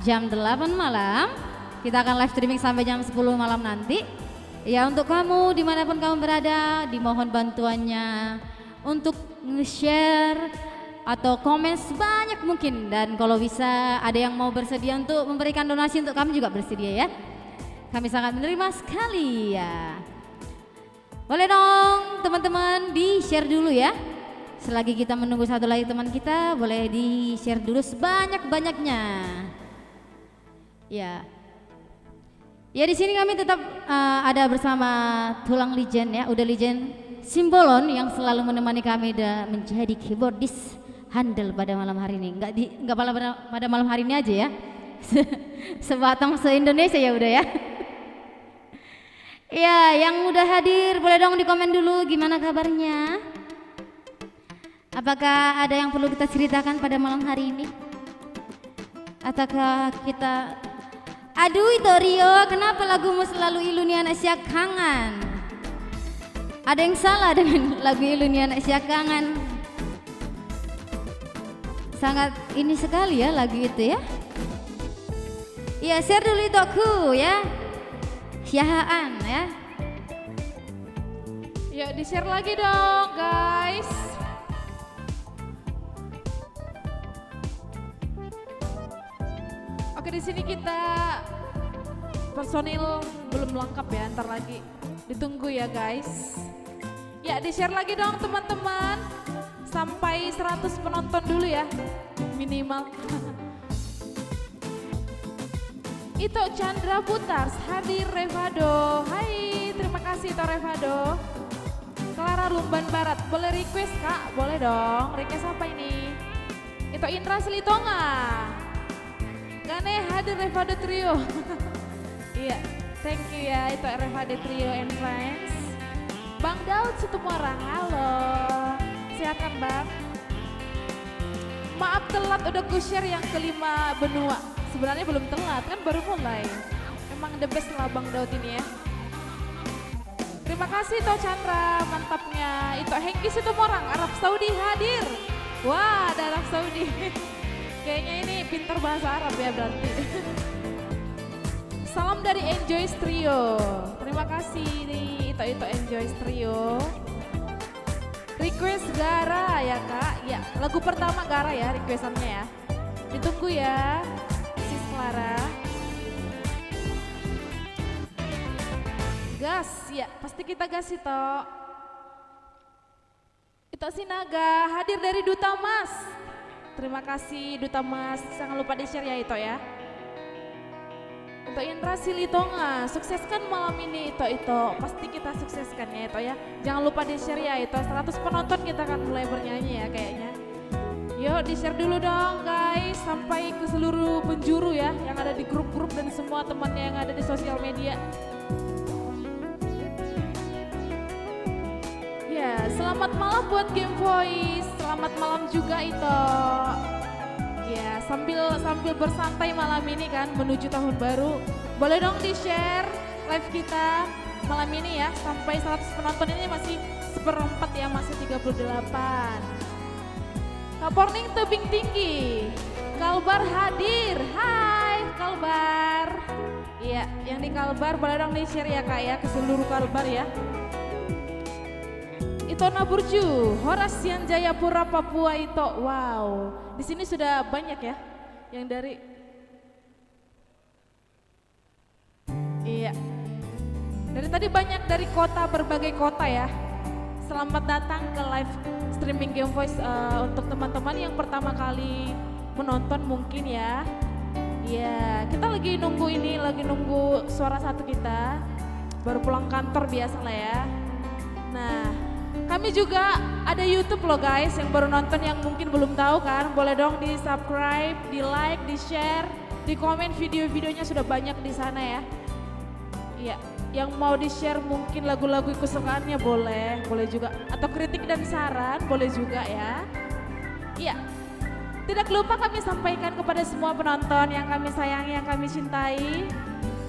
Jam 8 malam, kita akan live streaming sampai jam 10 malam nanti. Ya, untuk kamu dimanapun kamu berada, dimohon bantuannya untuk nge-share atau komen sebanyak mungkin. Dan kalau bisa ada yang mau bersedia untuk memberikan donasi untuk kami juga bersedia ya. Kami sangat menerima sekali ya. Boleh dong teman-teman di-share dulu ya. Selagi kita menunggu satu lagi teman kita, boleh di-share dulu sebanyak-banyaknya. Ya. Ya di sini kami tetap ada bersama tulang legend ya, udah legend Simbolon yang selalu menemani kami dan menjadi keyboardist handal pada malam hari ini. Enggak pada malam hari ini aja ya. Sebatang se-Indonesia ya udah ya. Ya, yang udah hadir boleh dong di komen dulu gimana kabarnya? Apakah ada yang perlu kita ceritakan pada malam hari ini? Ataukah kita aduh itu Rio, kenapa lagumu selalu Ilunia Asia Kangen? Ada yang salah dengan lagu Ilunia Asia Kangen? Sangat ini sekali ya lagu itu ya. Iya, share dulu itu aku ya. Syahaan ya. Yuk di-share lagi dong guys. Oke, di sini kita personil belum lengkap ya, ntar lagi ditunggu ya guys. Ya di-share lagi dong teman-teman. Sampai 100 penonton dulu ya minimal. Itu Chandra Putar, hadir Revado. Hai, terima kasih Ito Revado. Clara Lumban Barat, boleh request kak? Boleh dong, request apa ini? Itu Indra Selitonga. Gane hadir Revado Trio. Iya, thank you ya itu Revado Trio and Friends. Bang Daud Sutumorang, halo. Sehat kan bang? Maaf telat udah ku-share yang kelima benua. Sebenarnya belum telat kan baru mulai. Emang the best lah Bang Daud ini ya. Terima kasih Toh Chandra, mantapnya. Itu Hengki Situmorang, Arab Saudi hadir. Wah ada Arab Saudi. Kayaknya ini pintar bahasa Arab ya berarti. Salam dari Enjoy Trio. Terima kasih nih itu Enjoy Trio. Request Gara ya kak. Ya lagu pertama Gara ya requestannya ya. Ditunggu ya. Clara. Gas, ya pasti kita gas itu. Itu Sinaga, hadir dari Duta Mas. Terima kasih Duta Mas, jangan lupa di-share ya itu ya. Untuk Indra Silitonga, sukseskan malam ini itu. Pasti kita sukseskan ya itu ya. Jangan lupa di-share ya itu, 100 penonton kita akan mulai bernyanyi ya kayaknya. Yuk di-share dulu dong guys, sampai ke seluruh penjuru ya, yang ada di grup-grup dan semua temannya yang ada di sosial media. Ya, selamat malam buat Game Voice, selamat malam juga itu. Ya, sambil bersantai malam ini kan, menuju tahun baru. Boleh dong di-share live kita malam ini ya, sampai 100 penonton ini masih seperempat ya, masih 38. Kaporning tebing tinggi, Kalbar hadir, hai Kalbar. Iya, yang di Kalbar boleh dong di-share ya kak ya, ke seluruh Kalbar ya. Itona Burju, Horasian Jayapura Papua itu, wow. Di sini sudah banyak ya, yang dari. Iya, dari tadi banyak dari kota, berbagai kota ya. Selamat datang ke live streaming Game Voice untuk teman-teman yang pertama kali menonton mungkin ya. Ya, kita lagi nunggu ini, lagi nunggu suara satu kita. Baru pulang kantor biasa lah ya. Nah, kami juga ada YouTube loh guys, yang baru nonton yang mungkin belum tahu kan. Boleh dong di subscribe, di like, di share, di komen video-videonya sudah banyak di sana ya. Iya. Yang mau di-share mungkin lagu-lagu kesukaannya boleh juga. Atau kritik dan saran boleh juga ya. Iya, tidak lupa kami sampaikan kepada semua penonton yang kami sayangi, yang kami cintai.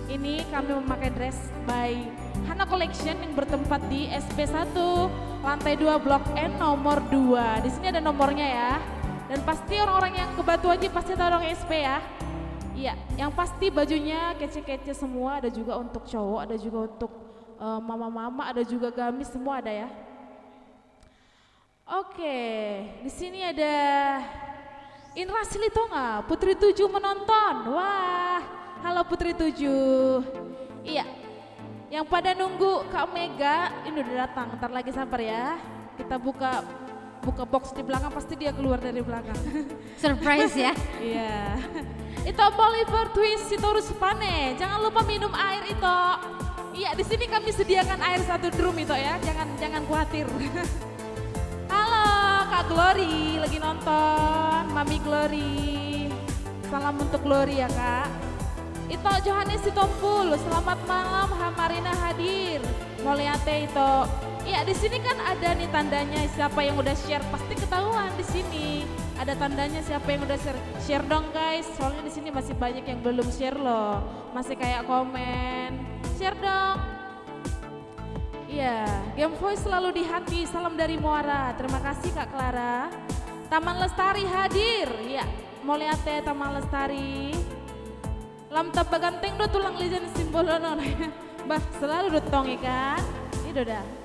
Ini kami memakai dress by Hana Collection yang bertempat di SP1, lantai 2 Blok N nomor 2. Di sini ada nomornya ya. Dan pasti orang-orang yang ke Batu Haji pasti tahu dong SP ya. Iya, yang pasti bajunya kece-kece semua, ada juga untuk cowok, ada juga untuk mama-mama, ada juga gamis, semua ada ya. Oke, di sini ada Indra Silitonga, Putri 7 menonton. Wah, halo Putri 7. Iya, yang pada nunggu Kak Mega, ini udah datang, ntar lagi sabar ya. Kita buka box di belakang, pasti dia keluar dari belakang. Surprise ya. Iya. Itu Bolivar Twist Sitorus Pane. Jangan lupa minum air itu. Iya, di sini kami sediakan air 1 drum itu ya. Jangan khawatir. Halo Kak Glory, lagi nonton. Mami Glory. Salam untuk Glory ya Kak. Itu Johannes Sitompul. Selamat malam, Hamarina hadir. Mau lihat itu. Iya, di sini kan ada nih tandanya siapa yang udah share, pasti ketahuan di sini. Ada tandanya siapa yang udah share. Share dong guys, soalnya di sini masih banyak yang belum share loh. Masih kayak komen. Share dong. Iya, Game Voice selalu di hati. Salam dari Muara. Terima kasih Kak Clara. Taman Lestari hadir. Iya, mau lihat ya Taman Lestari. Lam tapa ganteng do tulang lijan simbolono. Bah, selalu dotong ikan. Itu dah.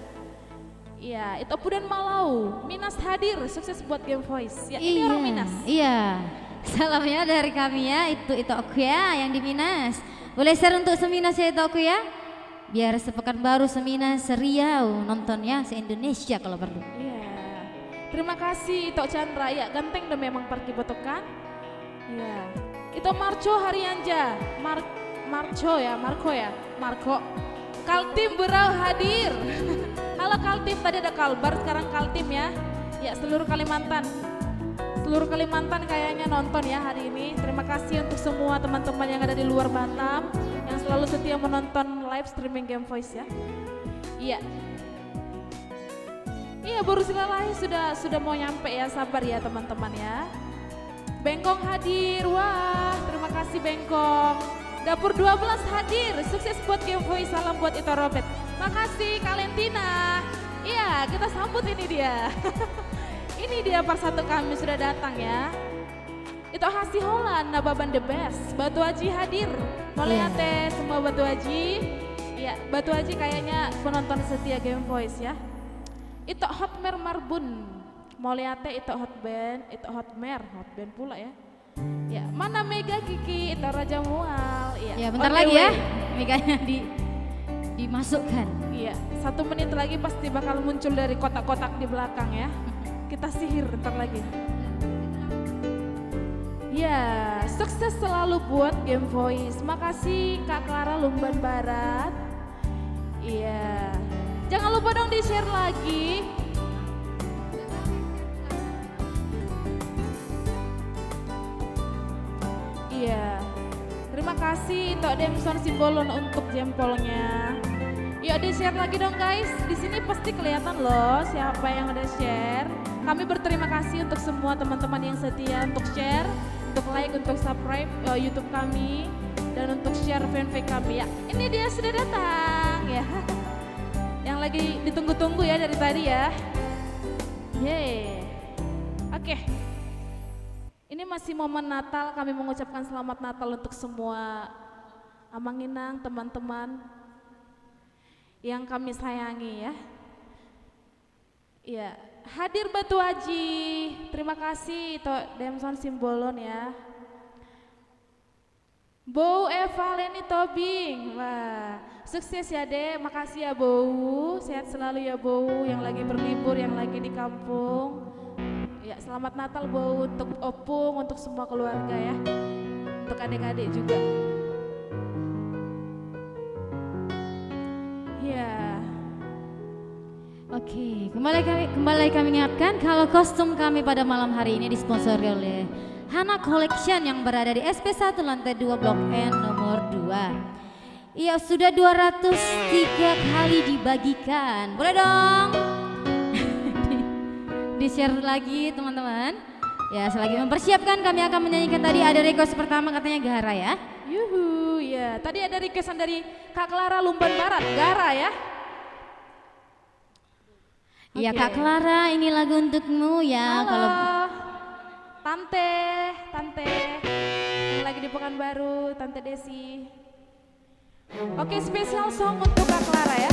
Iya, itu Pudan Malau, Minas hadir, sukses buat Game Voice. Ya, ini orang Minas. Iya, salamnya dari kami ya, itu aku ya yang di Minas. Boleh share untuk seminas ya itu aku ya, biar sepekan baru seminas seriau nontonnya se-Indonesia kalau perlu. Iya, terima kasih itu Chandra, ya ganteng deh memang pergi botokan. Iya, itu Marco Harianja, Marco. Kaltim Berau hadir. Halo Kaltim, tadi ada Kalbar, sekarang Kaltim ya. Ya seluruh Kalimantan. Seluruh Kalimantan kayaknya nonton ya hari ini. Terima kasih untuk semua teman-teman yang ada di luar Batam. Yang selalu setia menonton live streaming Game Voice ya. Iya. Iya, baru Silalahi sudah mau nyampe ya, sabar ya teman-teman ya. Bengkong hadir, wah terima kasih Bengkong. Dapur 12 hadir, sukses buat Game Voice, salam buat Ito Robert. Makasih Kalentina. Iya, kita sambut ini dia. Ini dia persatu kami sudah datang ya. Itu Hasi Holland, Nababan the best. Batu Haji hadir. Mau lihat semua Batu Haji. Iya, Batu Haji kayaknya penonton setia Game Voice ya. Itu Hotmer Marbun. Mau lihat itu Hotband pula ya. Ya, mana Mega Kiki, itu Raja Mual. Ya bentar lagi ya, Meganya dimasukkan. Iya, 1 menit lagi pasti bakal muncul dari kotak-kotak di belakang ya. Kita sihir bentar lagi. Ya, sukses selalu buat Game Voice. Makasih Kak Clara Lumban Barat. Iya, jangan lupa dong di-share lagi. Iya, terima kasih Tok Demson Simbolon untuk jempolnya. Yuk di-share lagi dong guys, di sini pasti kelihatan loh siapa yang udah share. Kami berterima kasih untuk semua teman-teman yang setia untuk share, untuk like, untuk subscribe YouTube kami, dan untuk share fanpage kami ya. Ini dia sudah datang ya, yang lagi ditunggu-tunggu ya dari tadi ya. Yeay, oke. Ini masih momen Natal, kami mengucapkan selamat Natal untuk semua Amanginang, teman-teman yang kami sayangi ya. Iya, hadir Batu Haji, terima kasih Tok Demson Simbolon ya. Bou Eva Leni Tobing, wah sukses ya Dek, makasih ya Bou, sehat selalu ya Bou yang lagi berlibur, yang lagi di kampung. Ya, selamat Natal Bau untuk Opung, untuk semua keluarga ya. Untuk adik-adik juga. Ya. Oke, kembali kami ingatkan kalau kostum kami pada malam hari ini disponsori oleh Hana Collection yang berada di SP1 lantai 2 Blok N nomor 2. Iya, sudah 203 kali dibagikan. Boleh dong di-share lagi teman-teman. Ya, selagi mempersiapkan kami akan menyanyikan tadi ada request pertama katanya Gara ya. Yuhu, ya. Tadi ada requestan dari Kak Clara Lumban Barat, Gara ya. Iya Kak Clara, ini lagu untukmu ya. Halo. Kalau Tante. Ini lagi di Pekanbaru, Tante Desi. Oke, spesial song untuk Kak Clara ya.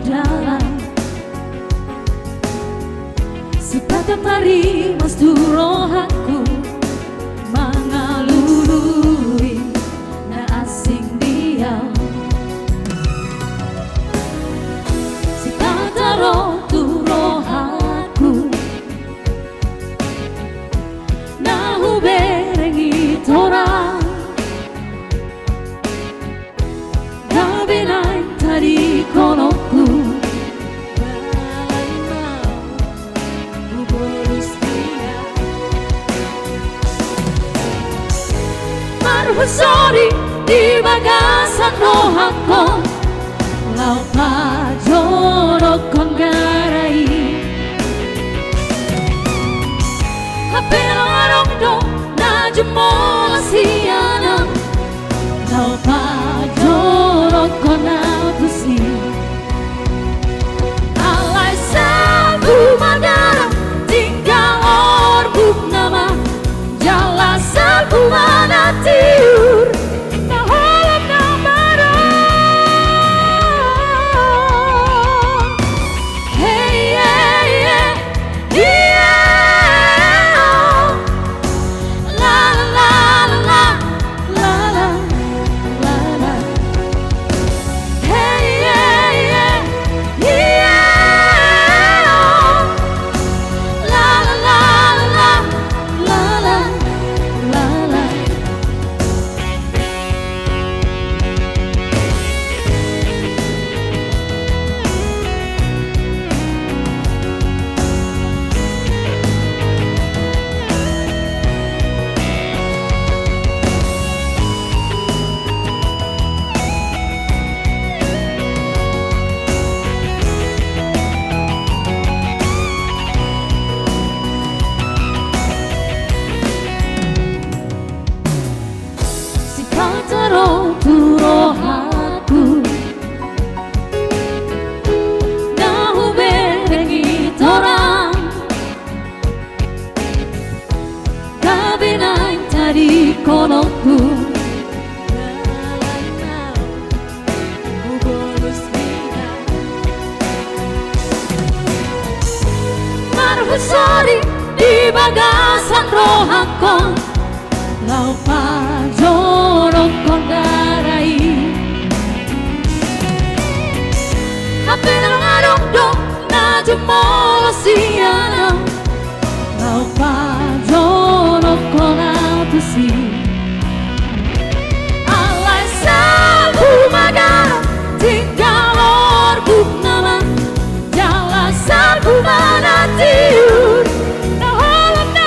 Dalam sifat tari mas rohaku mengalului na asing diam sifat rohaku na huberengi torang na benai tari kono sorry di bagasan rohaku lau pajoro kon garai hape larong do na jemo siana lau pajoro kon abusi alai sabu magara tinggal orbuk nama jala sabu manati rohaku nahu berengi torang kabenai tadi konoku marhusori di bagasan rohaku lau pajoro kon garai hape larong do na jemo siana lau pajoro kon abusi alai sabu magara tinggal orbuk nama jala sabu manatiur na holam na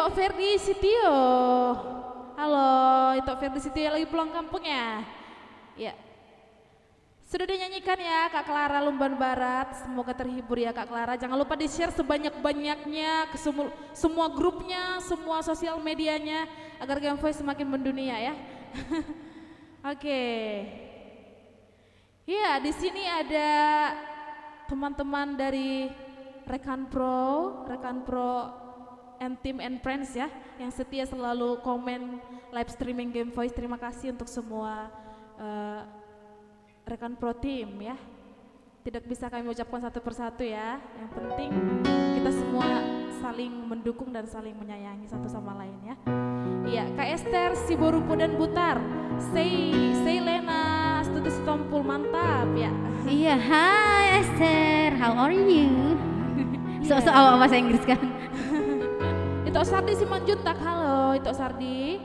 Ito Ferdi Sitio. Halo, Ito Ferdi Sitio lagi pulang kampung ya? Ya. Sudah dinyanyikan ya Kak Clara Lumban Barat. Semoga terhibur ya Kak Clara. Jangan lupa di-share sebanyak-banyaknya ke semua grupnya, semua sosial medianya agar Game Voice semakin mendunia ya. Oke. Ya, di sini ada teman-teman dari rekan pro and team and friends ya, yang setia selalu komen live streaming Game Voice. Terima kasih untuk semua rekan pro tim ya. Tidak bisa kami ucapkan satu persatu ya. Yang penting kita semua saling mendukung dan saling menyayangi satu sama lain ya. Iya, Kak Esther, Siborupo dan Butar, Say Lena, Studi Setompul, mantap ya. Iya, hai Esther, how are you? So awak bahasa Inggris kan? Itu Sardi Simanjuntak, halo itu Sardi.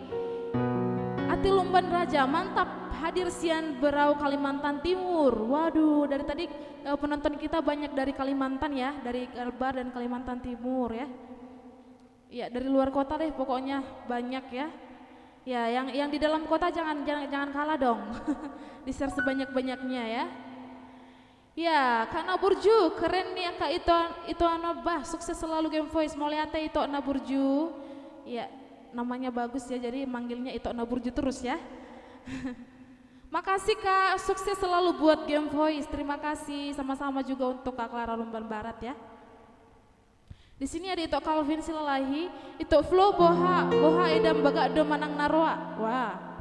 Ati Lumban Raja, mantap hadir Sian Berau Kalimantan Timur. Waduh, dari tadi penonton kita banyak dari Kalimantan ya, dari Kalbar dan Kalimantan Timur ya. Ya dari luar kota deh pokoknya banyak ya. Ya yang di dalam kota jangan kalah dong. Di-share sebanyak-banyaknya ya. Ya, Kak Naburju, keren nih ya Kak itu Anobah, sukses selalu Game Voice. Mau lihat itu Naburju. Ya, namanya bagus ya, jadi manggilnya itu Naburju terus ya. Makasih Kak, sukses selalu buat Game Voice. Terima kasih, sama-sama juga untuk Kak Clara Lumban Barat ya. Di sini ada itu Calvin Silalahi, itu Flo Boha Edam Baga Do Manang Narwa. Wah.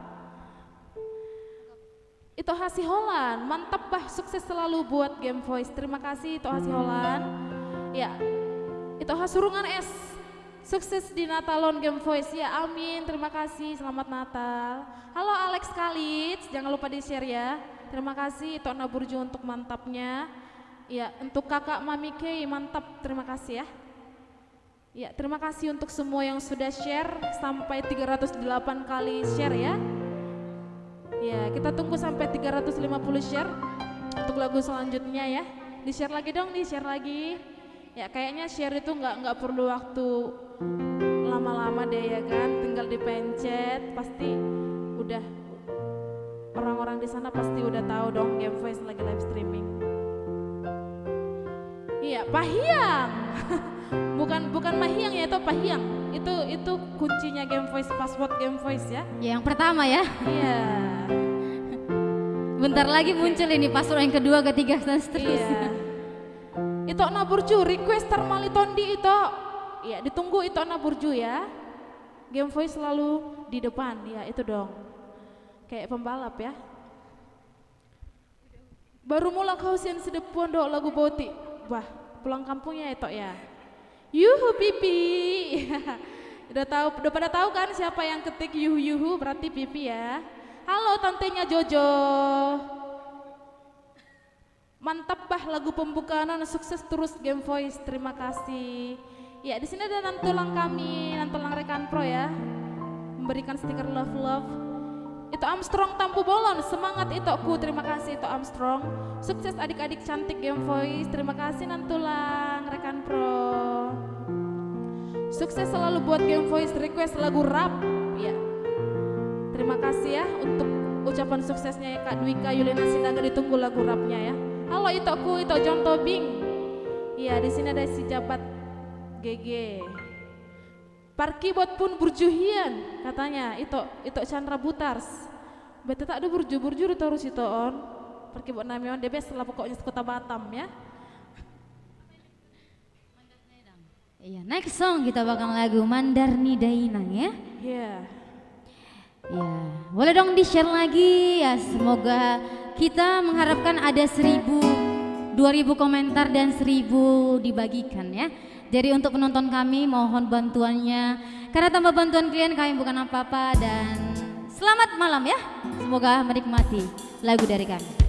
Itu Hasi Holan, mantap bah, sukses selalu buat Game Voice. Terima kasih itu Hasi Holan. Ya, itu Hasurungan S, sukses di Natalon Game Voice ya, amin. Terima kasih, selamat Natal. Halo Alex Khalid, jangan lupa di-share ya. Terima kasih itu Naburju untuk mantapnya. Ya, untuk kakak Mami Kay, mantap, terima kasih ya. Ya, terima kasih untuk semua yang sudah share sampai 308 kali share ya. Ya, kita tunggu sampai 350 share untuk lagu selanjutnya ya. Di-share lagi dong, di-share lagi. Ya, kayaknya share itu nggak perlu waktu lama-lama deh ya kan. Tinggal dipencet, pasti udah orang-orang di sana pasti udah tahu dong Game Voice lagi live streaming. Iya, Pahyang. bukan Mahyang ya, itu Pahyang. Itu kuncinya Game Voice, password Game Voice ya. Ya, yang pertama ya. Iya. Bentar lagi muncul ini password yang kedua, ketiga dan seterusnya. Iya. Itu Naburju, request Termali Tondi itu. Iya, ditunggu itu Naburju ya. Game Voice selalu di depan, ya itu dong. Kayak pembalap ya. Baru mula kau sian sedep pondok lagu boti. Wah, pulang kampungnya itu ya. Yuhu pipi. Udah pada tahu kan siapa yang ketik yuhu berarti pipi ya. Halo tantenya Jojo. Mantap bah lagu pembukaan, sukses terus Game Voice. Terima kasih. Ya, di sini ada nantulang kami, nantulang rekan pro ya. Memberikan stiker love. Itu Armstrong Tampu Bolon, semangat itu aku. Terima kasih itu Armstrong. Sukses adik-adik cantik Game Voice. Terima kasih nantulang rekan pro. Sukses selalu buat Game Voice, request lagu rap ya. Terima kasih ya untuk ucapan suksesnya ya Kak Dwika Yulina Sindaga, ditunggu lagu rapnya ya. Halo itu aku, itu John Tobing. Iya, di sini ada si jabat GG. Parkibot pun burjuhian katanya. Itu Chandra Butars. Beta tak ada burju terus itu on. Parkibot namion DB setelah pokoknya kota Batam ya. Iya, next song kita bakal lagu Mandarni Dainang ya. Iya. Ya, boleh dong di-share lagi ya. Semoga kita mengharapkan ada 1000, 2000 komentar dan 1000 dibagikan ya. Jadi untuk penonton kami mohon bantuannya. Karena tanpa bantuan kalian kami bukan apa-apa, dan selamat malam ya. Semoga menikmati lagu dari kami.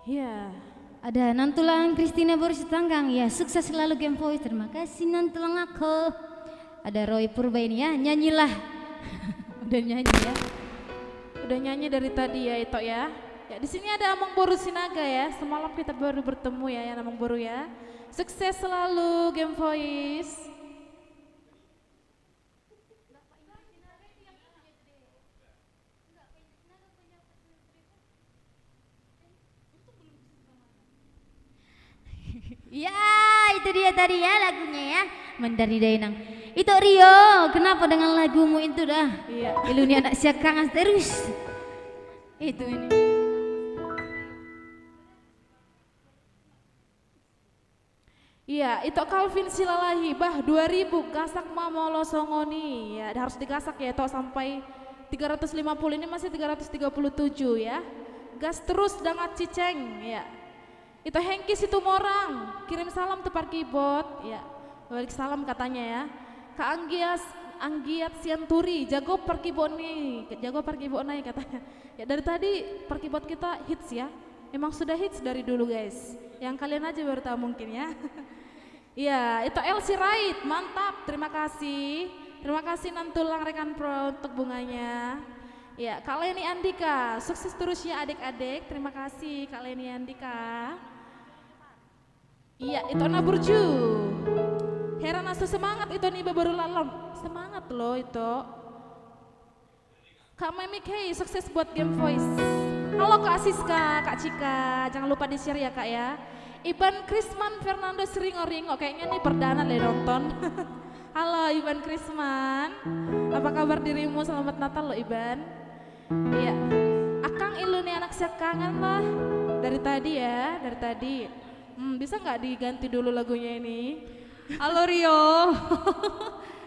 Iya. Ada Nantulang Christina Boris Tanggang, ya sukses selalu Game Voice, terima kasih Nantulang aku. Ada Roy Purba ini ya, nyanyilah. Udah nyanyi ya. Udah nyanyi dari tadi ya itu ya. Ya di sini ada Amang Boru Sinaga ya, semalam kita baru bertemu ya Amang Boru ya. Sukses selalu Game Voice. Ya, itu dia tadi ya lagunya ya. Mendari Dainang. Itu Rio, kenapa dengan lagumu itu dah? Iya. Ilunya anak siakangan terus. Itu ini. Iya, itu Calvin Silalahi, bah 2000 gasak mamolo songoni. Ya, harus digasak ya, toh sampai 350 ini masih 337 ya. Gas terus dengan ciceng ya. Itu Hengki Situmorang, kirim salam tuh Parkibot, ya. Balik salam katanya ya. Kak Anggiat Sianturi, jago Parkibot nih, jago Parkibot nih katanya. Ya dari tadi Parkibot kita hits ya. Emang sudah hits dari dulu guys. Yang kalian aja baru tahu mungkin ya. Iya, itu Elsie Right, mantap, terima kasih. Terima kasih Nantulang rekan pro untuk bunganya. Ya, Kak Leni Andika, sukses terus ya adik-adik. Terima kasih Kak Leni Andika. Iya, itu Ana Burju. Heran asu semangat itu nih baru lalam. Semangat loh itu. Kak Memi Kay, sukses buat Game Voice. Halo Kak Siska, Kak Cika, jangan lupa di-share ya Kak ya. Iban Krisman Fernando Seringo-ringo, kayaknya nih perdana deh nonton. Halo Iban Krisman, apa kabar dirimu? Selamat Natal loh Iban. Iya, Akang Ilu nih anak siakangan lah. Dari tadi ya, dari tadi. Bisa nggak diganti dulu lagunya ini? Halo Rio.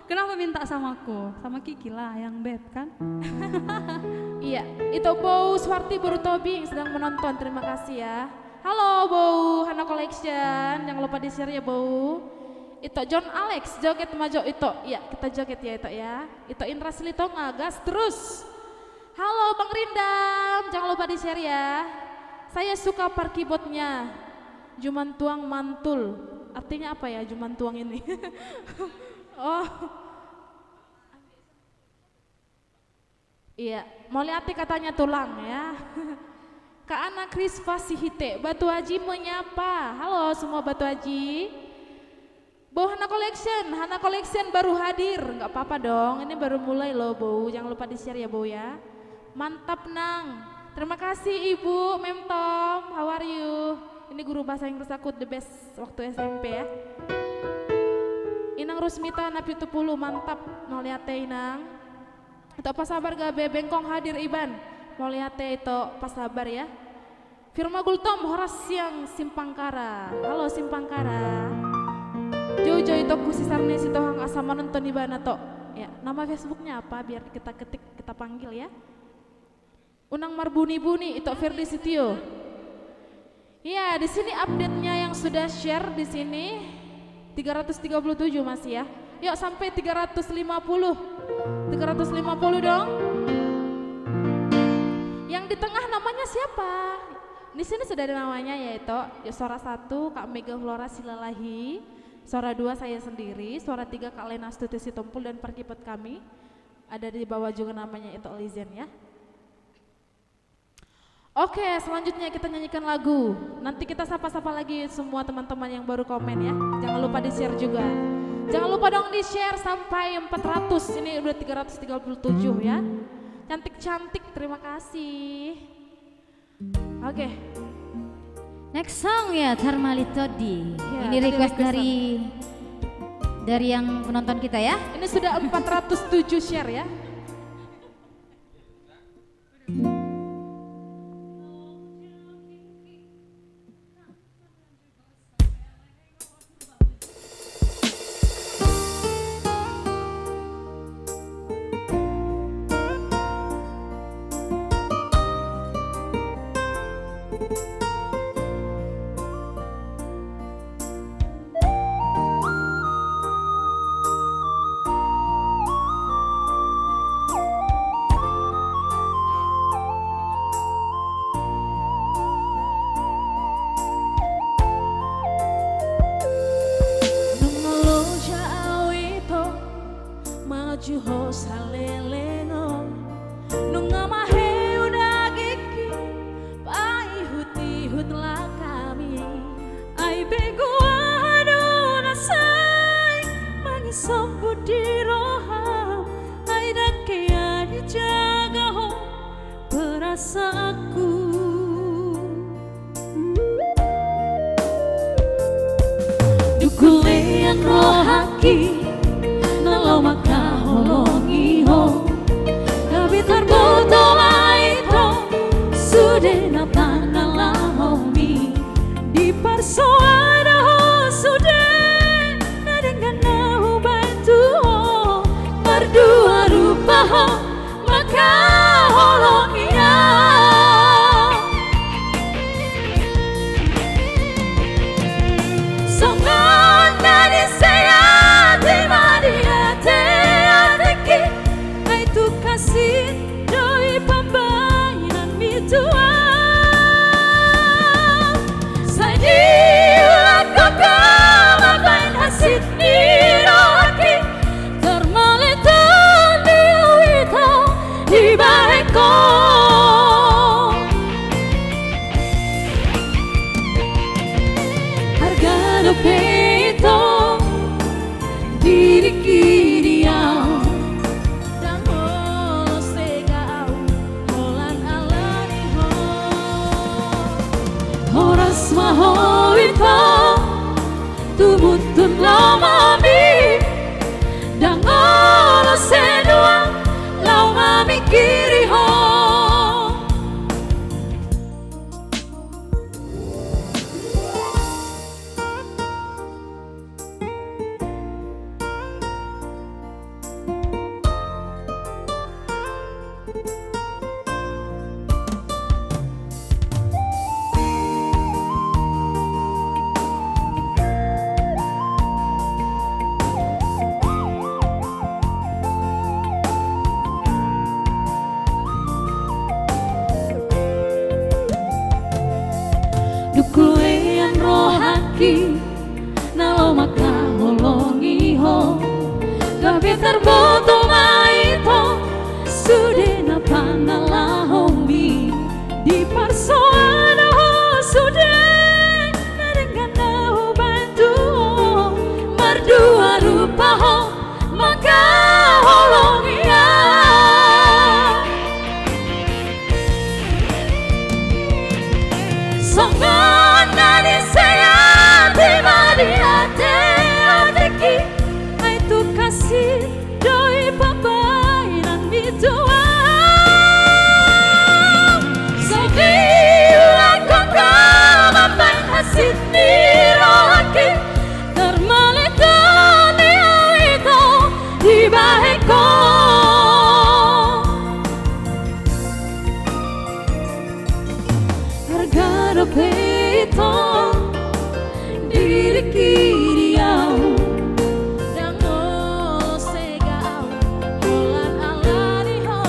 Kenapa minta sama aku? Sama Kiki lah yang beb kan? Iya, itu Bau Swarti Baru Tobing sedang menonton, terima kasih ya. Halo Bau Hana Collection, jangan lupa di-share ya Bau. Itu John Alex, joget maju itu. Iya, kita joget ya itu ya. Itu Indra Silitonga, gas terus. Halo Bang Rindam, jangan lupa di-share ya. Saya suka Parkibotnya. Juman tuang mantul. Artinya apa ya Juman tuang ini? Oh. Iya, mau lihat katanya tulang ya. Kak Ana Krispa Sihite, Batu Haji menyapa. Halo semua Batu Haji. Bau Hana Collection baru hadir. Nggak apa-apa dong, ini baru mulai loh Bau. Jangan lupa di-share ya Bau ya. Mantap Nang. Terima kasih Ibu Memtom, how are you? Ini guru bahasa Inggris aku the best waktu SMP ya. Inang Rusmita Napi Tupulu, mantap. Mau lihat Inang. Itu apa sabar Gabe Bengkong hadir Iban. Mau lihat itu pas sabar ya. Firma Gultom Horas Siang Simpangkara. Halo Simpangkara. Jojo itu kusisarne si tohang asama nonton Iban atau ya, nama Facebooknya apa biar kita ketik, kita panggil ya. Unang Marbuni-buni itu Ferdi Sitio. Iya, di sini update-nya yang sudah share di sini 337 masih ya. Yuk sampai 350. 350 dong. Yang di tengah namanya siapa? Di sini sudah ada namanya yaitu suara 1 Kak Mega Flora Silalahi, suara 2 saya sendiri, suara 3 Kak Lena Astuti Sitompul dan Parkibot kami. Ada di bawah juga namanya itu Lizen ya. Oke, selanjutnya kita nyanyikan lagu. Nanti kita sapa-sapa lagi semua teman-teman yang baru komen ya. Jangan lupa di-share juga. Jangan lupa dong di-share sampai 400. Ini udah 337 ya. Cantik-cantik, terima kasih. Oke. Next song ya Tharmali Todi. Ya, Ini request dari yang penonton kita ya. Ini sudah 407 share ya. peguado nasai mangisombo di roham aida kaya dijaga ho perasaanku. Dukulean rohaki nalau maka holongi ho gabi terboto laito sudah natana lahomi di persoada ho sudah nadengan nahu bantu ho berdua rupa ho maka holongi ya. Songon dari saya terima dia teateki itu kasih doi pembainan mitua sadi ulat koko mabain hasit niroaki termaletan diawito di baheko harga dopeto diri kiriau dan holo segau holan alani ho horas mahoito tumutun lamami dan holo sedua lau mami kiri ho. Dukulean rohaki nalau maka holongi ho gabi terboto maito sudah napana lahomi di persoada ho sudah nadengan nahu bantu ho berdua rupa ho maka holongi ya. Songon dari saya terima dia teateki itu kasih doi pembainan mitua sadi ulat koko mabain hasit niroaki termaletan diawito di baheko harga dopeto diri kiriau dan holo segau holan alani ho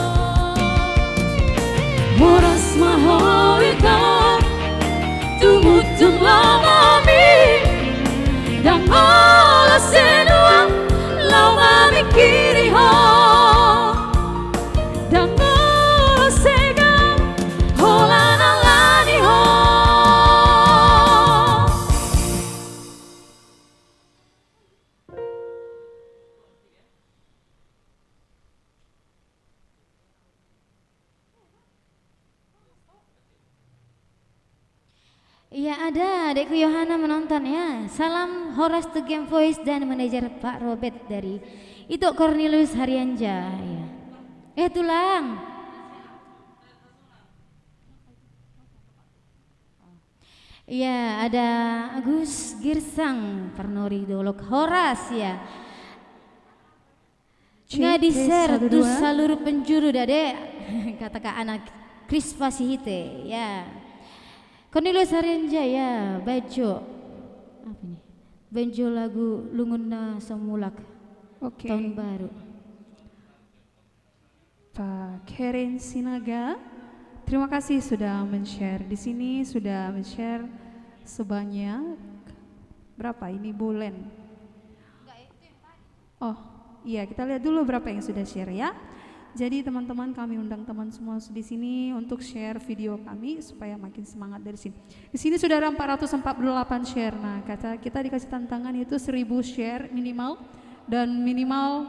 horas mahoito tumutun lamami dan holo sedua lau mami kiri ho dan holo segau holan alani ho. Iya ada adekku Yohana menonton ya. Salam Horas to Game Voice dan manajer Pak Robert dari itu Cornelius Haryanja ya. Tulang. Iya ada Agus Girsang Pernori Dolok Horas ya. Ngadiser tu seluruh penjuru dade kata Kak anak Kris Pasihite ya. Cornelius Haryanja ya, baju apa nih? Baju lagu Lunguna Samulak tahun baru. Pak Keren Sinaga, terima kasih sudah men-share di sini, sudah men-share sebanyak berapa ini bulan? Oh iya, kita lihat dulu berapa yang sudah share ya. Jadi teman-teman, kami undang teman semua di sini untuk share video kami supaya makin semangat dari sini. Di sini sudah ada 448 share. Nah, kata kita dikasih tantangan itu 1000 share minimal dan minimal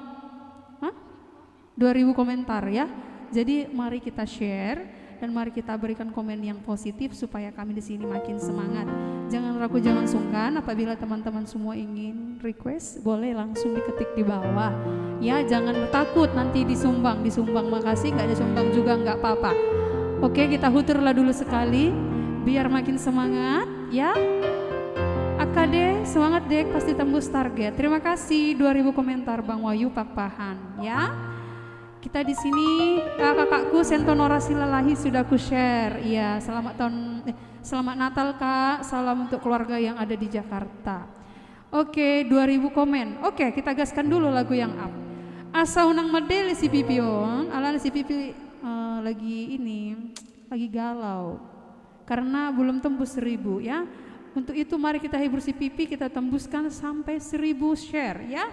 2000 komentar ya. Jadi mari kita share dan mari kita berikan komen yang positif supaya kami di sini makin semangat. Jangan ragu, jangan sungkan. Apabila teman-teman semua ingin request, boleh langsung diketik di bawah. Ya, jangan takut nanti disumbang. Makasih, nggak disumbang juga nggak apa-apa. Oke, kita huturlah dulu sekali, biar makin semangat. Ya, AKD semangat dek, pasti tembus target. Terima kasih 2000 komentar Bang Wahyu Pakpahan. Ya. Kita di sini kakakku Sentonora Silalahi sudah ku share. Iya, selamat Natal Kak. Salam untuk keluarga yang ada di Jakarta. Oke, 2000 komen. Oke, kita gaskan dulu lagu yang up. Asa unang medel si Pipion, ala si Pipi lagi galau. Karena belum tembus 1000 ya. Untuk itu mari kita hibur si Pipi, kita tembuskan sampai 1000 share ya.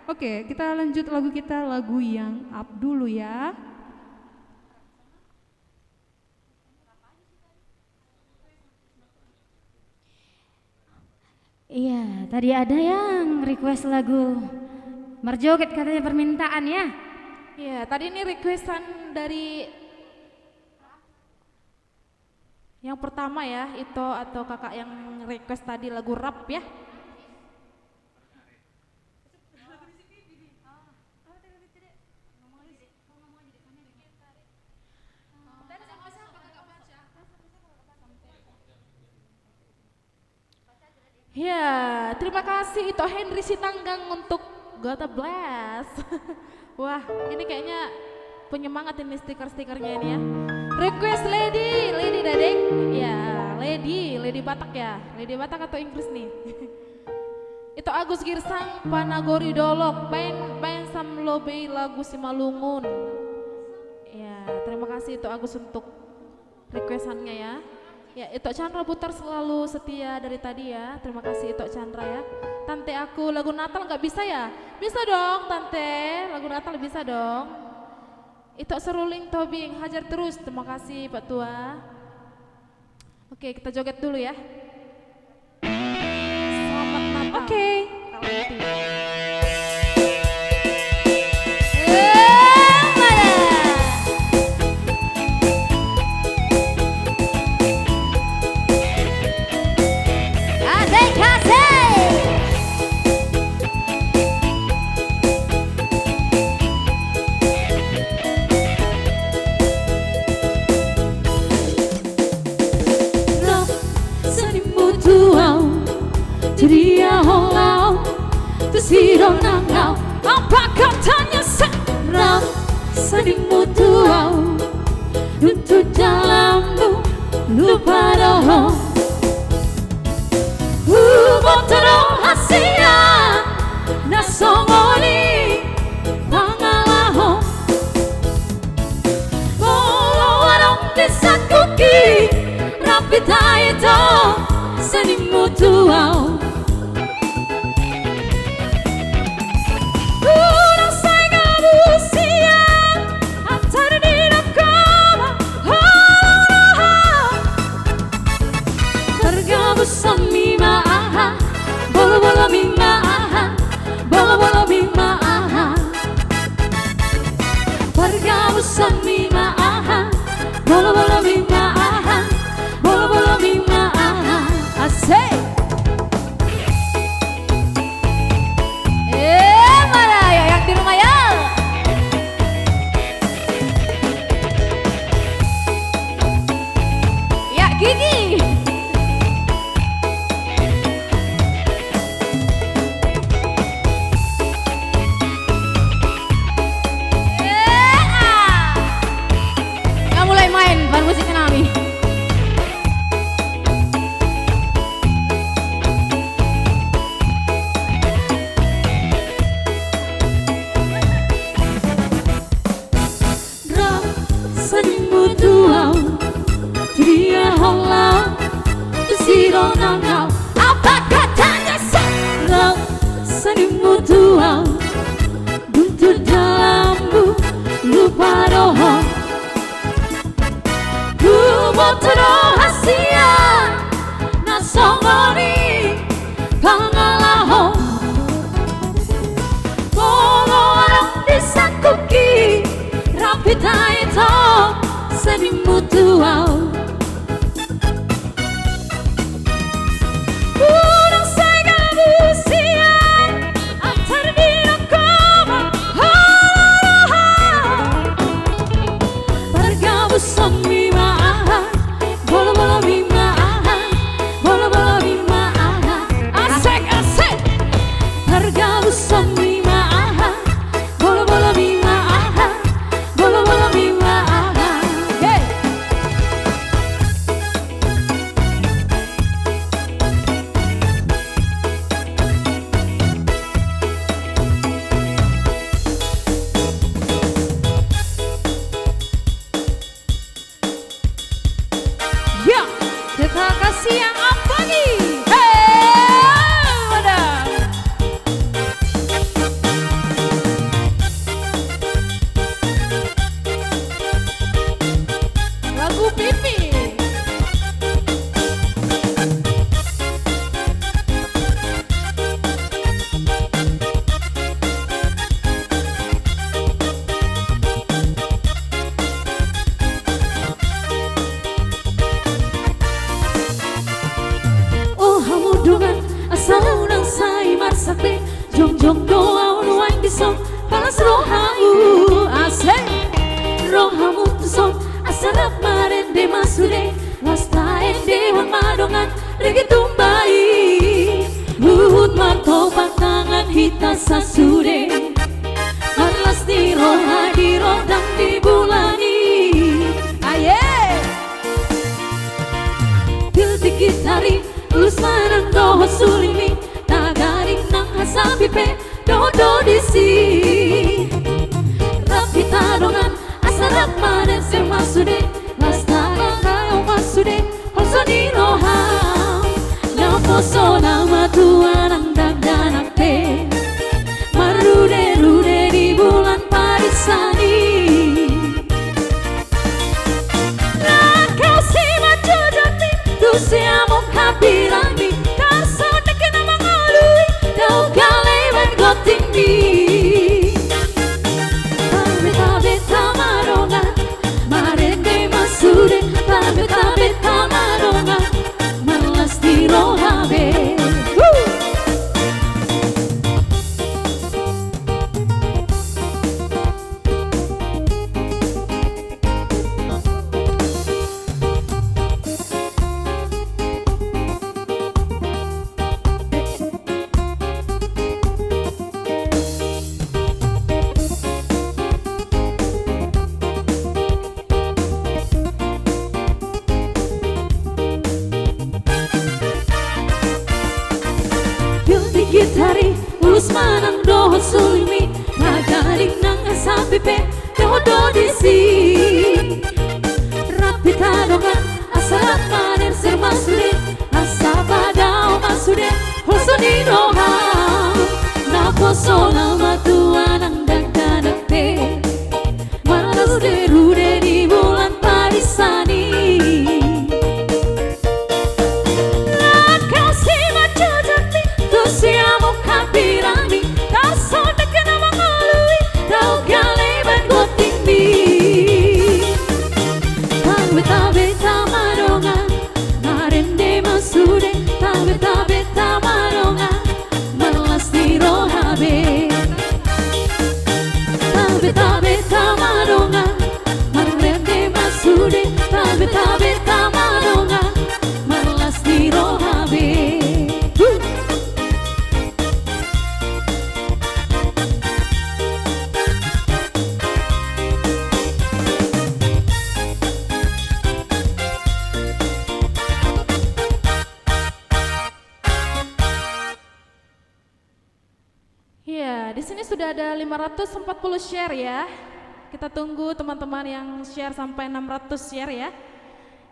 Oke, kita lanjut lagu yang up dulu ya. Iya, tadi ada yang request lagu Merjoget katanya permintaan ya. Iya, tadi ini requestan dari yang pertama ya, itu atau kakak yang request tadi lagu rap ya. Ya, terima kasih itu Henry Sitanggang untuk God Bless. Wah, ini kayaknya penyemangat ini stiker-stikernya ini ya. Request Lady Dadek. Ya, Lady Batak ya. Lady Batak atau Inggris nih. Itu Agus Girsang Panagori Dolok, Pain Sam Lobe lagu Simalungun. Ya, terima kasih itu Agus untuk requestannya ya. Ya, Itok Chandra Putar selalu setia dari tadi ya. Terima kasih Itok Chandra ya. Tante aku lagu Natal nggak bisa ya? Bisa dong Tante, lagu Natal bisa dong. Itok Seruling Tobing hajar terus. Terima kasih Pak Tua. Oke, kita joget dulu ya. Selamat Natal. Oke. Dia holau, tersidong nangau, apa katanya sekarang? Sedingmu tuau, untuk dalammu lupa doh. Botolong hasia, nasongoli pangalaho. Bolo warung desa kuki, rapi taito, sedingmu tuau. Mima aha, bolo bolo mima aha, bolo bolo mima aha. Pergabusan mima aha, bolo bolo mima aha, bolo bolo mima aha. Asik. Mana ya yang di rumah ya? Ya Gigi. Musik Nami. Rasanya tuau, dia holau, tersidong nangau, apa katanya sekarang? Rasanya tuau, untuk dalammu lupa. waroho Kubotoro hasia Nasongoni Pangalaho Bolo arang disakuki Rapita ito Seni mutuau Kurang segabusian Antar dinakoma Bergabus mima aha Bolo-bolo mima aha Bolo-bolo mima aha Asik-asik Bergabus mima aha Bolo-bolo mima aha Bolo-bolo mima aha Hey Ya, kita kasih yang apa nih? Hei, wadah. Lagu Pipi. Oh hamudungan asal unang say marsakte jong jong doa unuan disong palas rohamu asek rohamu tusong asarap marende masude wasta ende wang madongan regi tumbai luhut marto patangan hita sasude malas di roha di rodang di bulani aye Pilti kitari Ulus manang doho sulimi Nagaring nang hasabi pe Dodo disi Rapi tadongan Asarap manen se masude Lastara kayo masude Holso di roham Naposo nama tuan ang dagdanak pe Marude-rude di bulan parisani Nakasi macujati Tu siamo capirami Kaso neke na mga lui Daw kaleban gotindi Tabe-tabe tamaronga Marende masude Tabe-tabe tamaronga Malas di rohabe Pilti gitari ulus manang doho sulimi Nagaling nang asapi pe dodo disi Rapi tadongan asalat maner ser masude Asabadao masude holso di roha Naposo nama tuan ang dagdanak pe Malas de-rude di bulan parisani Nakasi macujati Tu siamo capirami Kaso neke na mga lui Daw kaleban gotindi Tabe-tabe tamaronga Marende masude Tabe-tabe tamaronga Malas di rohabe Tabe-tabe tamaronga Marende masude Tabe-tabe tamaronga Malas di rohabe Ya, di sini sudah ada 540 share ya. Kita tunggu teman-teman yang share sampai 600 share ya.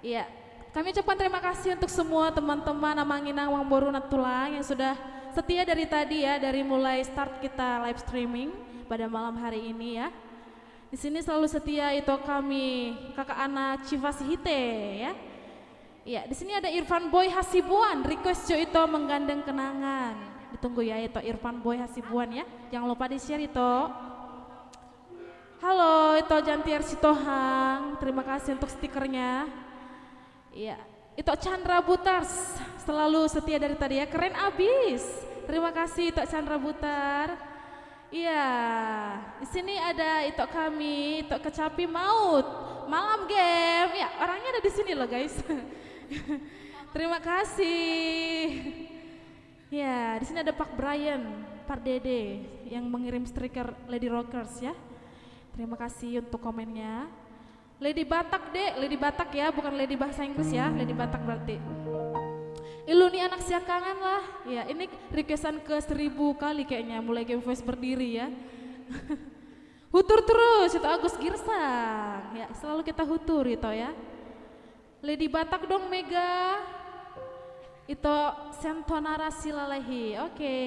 Iya, kami ucapkan terima kasih untuk semua teman-teman Amanginang Wangboru Natulang yang sudah setia dari tadi ya, dari mulai start kita live streaming pada malam hari ini ya. Di sini selalu setia itu kami Kakak Ana Civasihite ya. Iya, di sini ada Irfan Boy Hasibuan, request Jo itu menggandeng kenangan. Ditunggu ya itu Irfan Boy Hasibuan ya. Jangan lupa di-share itu. Halo, itu Jantier Sitohang. Terima kasih untuk stikernya. Iya, itu Chandra Butars, selalu setia dari tadi ya. Keren abis. Terima kasih itu Chandra Butar. Iya, di sini ada itu kami, itu Kecapi Maut, Malam Game. Ya, orangnya ada di sini loh guys. Terima kasih. Ya, di sini ada Pak Brian, Pak Dede yang mengirim stiker Lady Rockers ya. Terima kasih untuk komennya. Lady Batak dek, Lady Batak ya, bukan Lady bahasa Inggris ya, Lady Batak berarti. Iluni anak siakangan lah. Ya, ini requestan ke 1000 kali kayaknya mulai Game Voice berdiri ya. Hutur terus itu Agus Girsang. Ya, selalu kita hutur itu ya. Lady Batak dong Mega. Itu Sentonara Silalehi. Oke.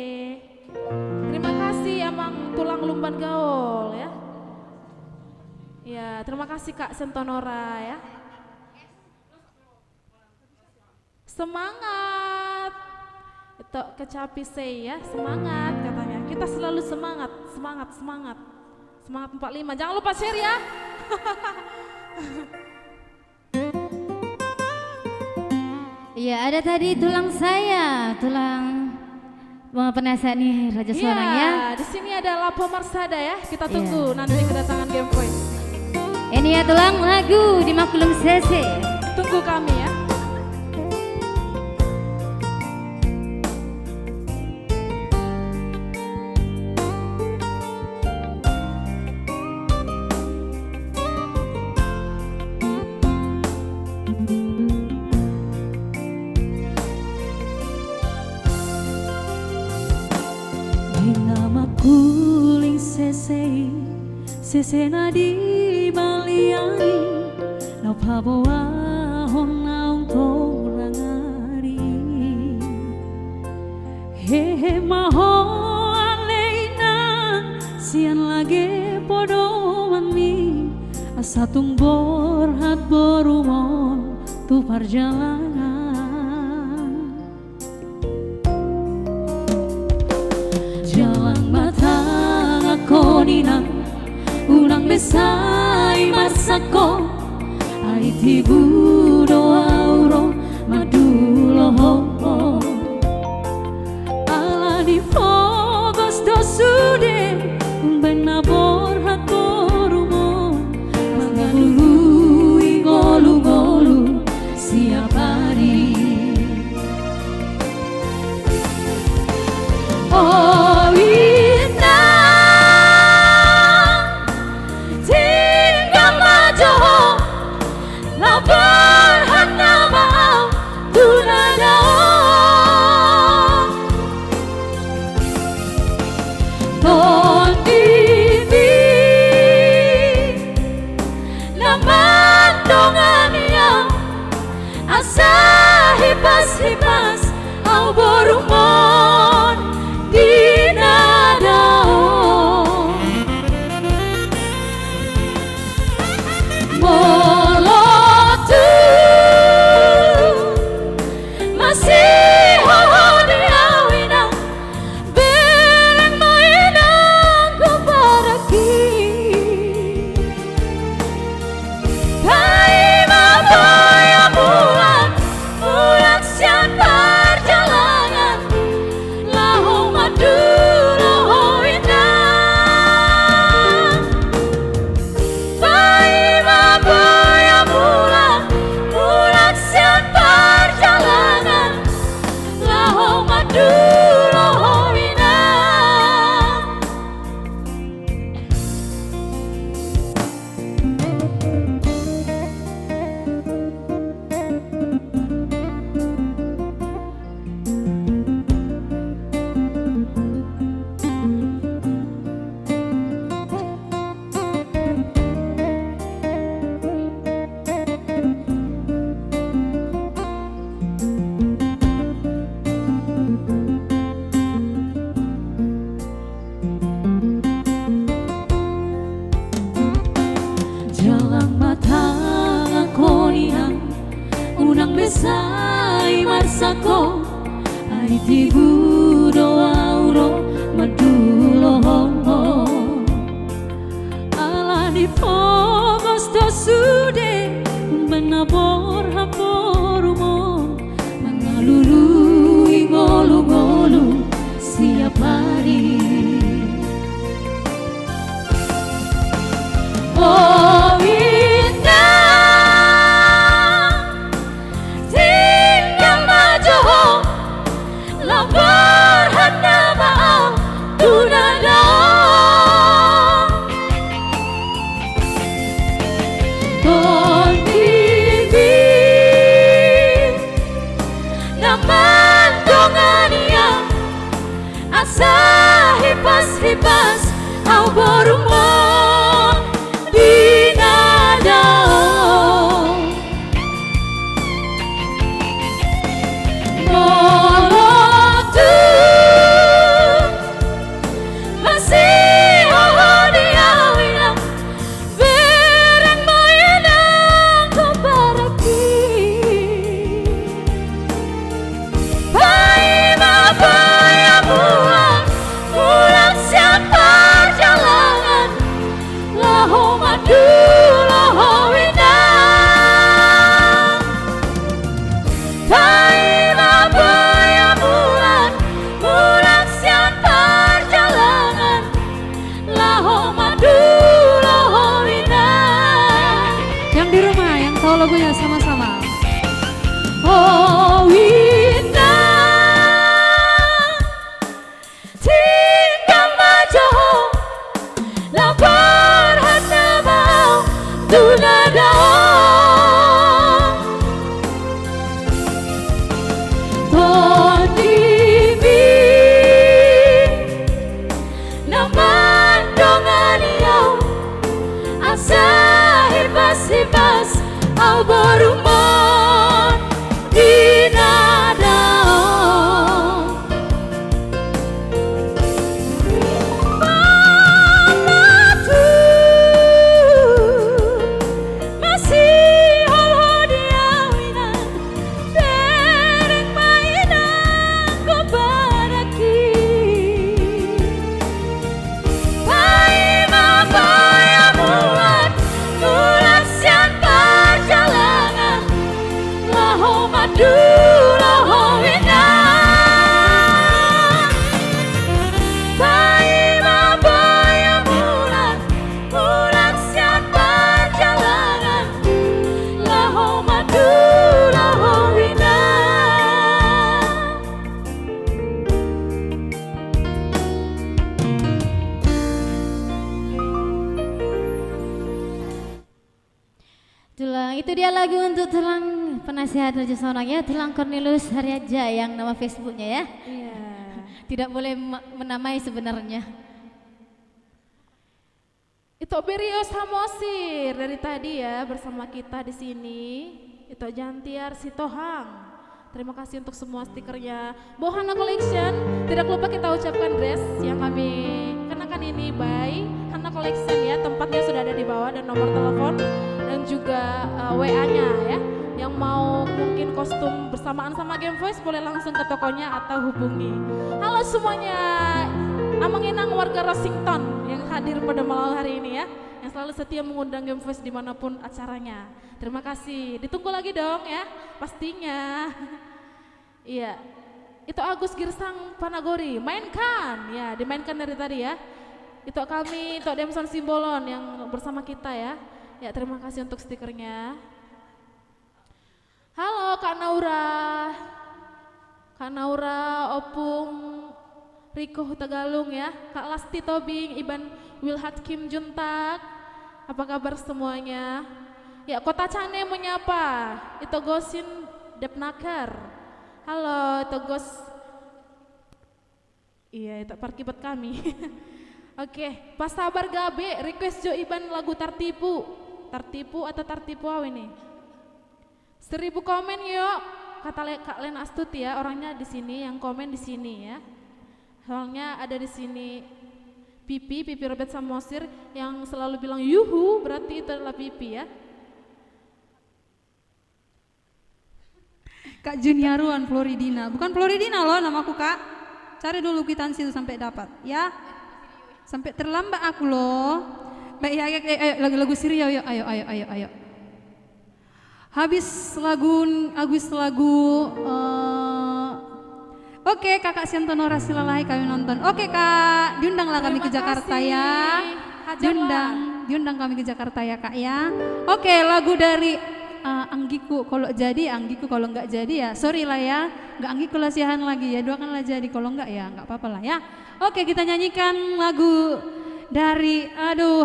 Terima kasih Amang Tulang Lumban Gaul ya. Ya, terima kasih Kak Sentonora ya. Semangat. Itu Kecapi say ya, semangat katanya. Kita selalu semangat, semangat, semangat. Semangat 45. Jangan lupa share ya. Iya, ada tadi tulang saya, tulang penasihat nih Raja Suarang ya. Di sini ada Lapo Marsada ya. Kita tunggu nanti kedatangan Game Voice. Ini ya tulang lagu di Maklum CC. Tunggu kami ya. Kuling sese sese nadi baliani na paboa hona torangari hehe maho aleina sian lage podo manmi asatung borhat borumon tu perjalanan konina ulang besai masako aiti budo auro maduloho ala di fogos dosude umbena borhat borumo mangalului golu-golu siap hari oh hipas au borumon di nadao molotu masih hoho di awina beren mainang kubaraki hai maboya bulan bulan siang perjalanan lahu madu lahu indah bayi maboya bulan bulan siang perjalanan lahu madu lahu indah tibu doa ulo madulo homo ala di pogos do sude menabor haporumo mengalului ngolu-ngolu siap hari. Oh indah tinggal maju lapar hana maaf tunada Ton bibi naman dongania asa hipas-hipas au borumon dinada molotu masih dia wilang berang moyenang kebaraki Paima paya buang pulang siapa perjalanan laho madu laho winang Paima paya buang pulang siapa perjalanan laho madu laho winang. Yang di rumah yang tahu lagunya sama-sama. Oh winang tinggal maju lapar hana mau tunada Ton bibi naman dongania asa hipas-hipas au borumon dinada Mamatu masih holo dia winan dereng mainan kebaraki Paima paya buat kulasian perjalanan laho madu laho winang Paima paya buat kulasian perjalanan laho madu laho winang. Tulang, itu dia lagu untuk tulang penasihat Raja Sonang ya, tulang Cornelius Haryaja yang nama Facebooknya ya. Iya. Tidak boleh menamai sebenarnya. Itu Berio Samosir dari tadi ya bersama kita di sini. Itu Jantiar Sitohang. Terima kasih untuk semua stikernya. Bohana Collection, tidak lupa kita ucapkan dress yang kami kenakan ini by Hana Collection ya. Tempatnya sudah ada di bawah dan nomor telepon dan juga WA-nya ya. Yang mau mungkin kostum bersamaan sama Game Voice boleh langsung ke tokonya atau hubungi. Halo semuanya, Amanginang warga Rosington yang hadir pada malam hari ini ya, yang selalu setia mengundang Game Voice dimanapun acaranya. Terima kasih, ditunggu lagi dong ya, pastinya. Iya, itu Agus Girsang Panagori, mainkan ya, dimainkan dari tadi ya. Itu kami, itu Demson Simbolon yang bersama kita ya. Ya terima kasih untuk stikernya. Halo Kak Naura, Opung, Riko Hutagalung ya, Kak Lasti Tobing, Iban Wilhat Kim Juntak, apa kabar semuanya? Ya Kota Cane menyapa, itu Gosin Depnaker, halo itu Gos, iya itu parkibat kami. Oke, Pas Sabar Gabe, request Jo Iban lagu Tertipu atau Tertipu ini? 1000 komen yuk, kata Kak Len Astuti ya, orangnya di sini, yang komen di sini ya. Soalnya ada di sini Pipi Robert Samosir yang selalu bilang yuhu, berarti itu adalah Pipi ya. Kak Juniaruan Floridina. Bukan Floridina loh namaku Kak. Cari dulu kwitansi itu sampai dapat ya. Sampai terlambat aku loh. Baik ya, lagu Siria yuk, ayo. Habis lagu Oke Kakak Siantonora Silalai kami nonton. Oke Kak, diundanglah kami ke Jakarta ya. Diundang kami ke Jakarta ya Kak ya. Oke, lagu dari Anggiku kalau jadi, Anggiku kalau enggak jadi ya sorry lah ya. Enggak Anggiku lah siahan lagi ya, doakanlah jadi, kalau enggak ya enggak apa-apa lah ya. Oke, kita nyanyikan lagu dari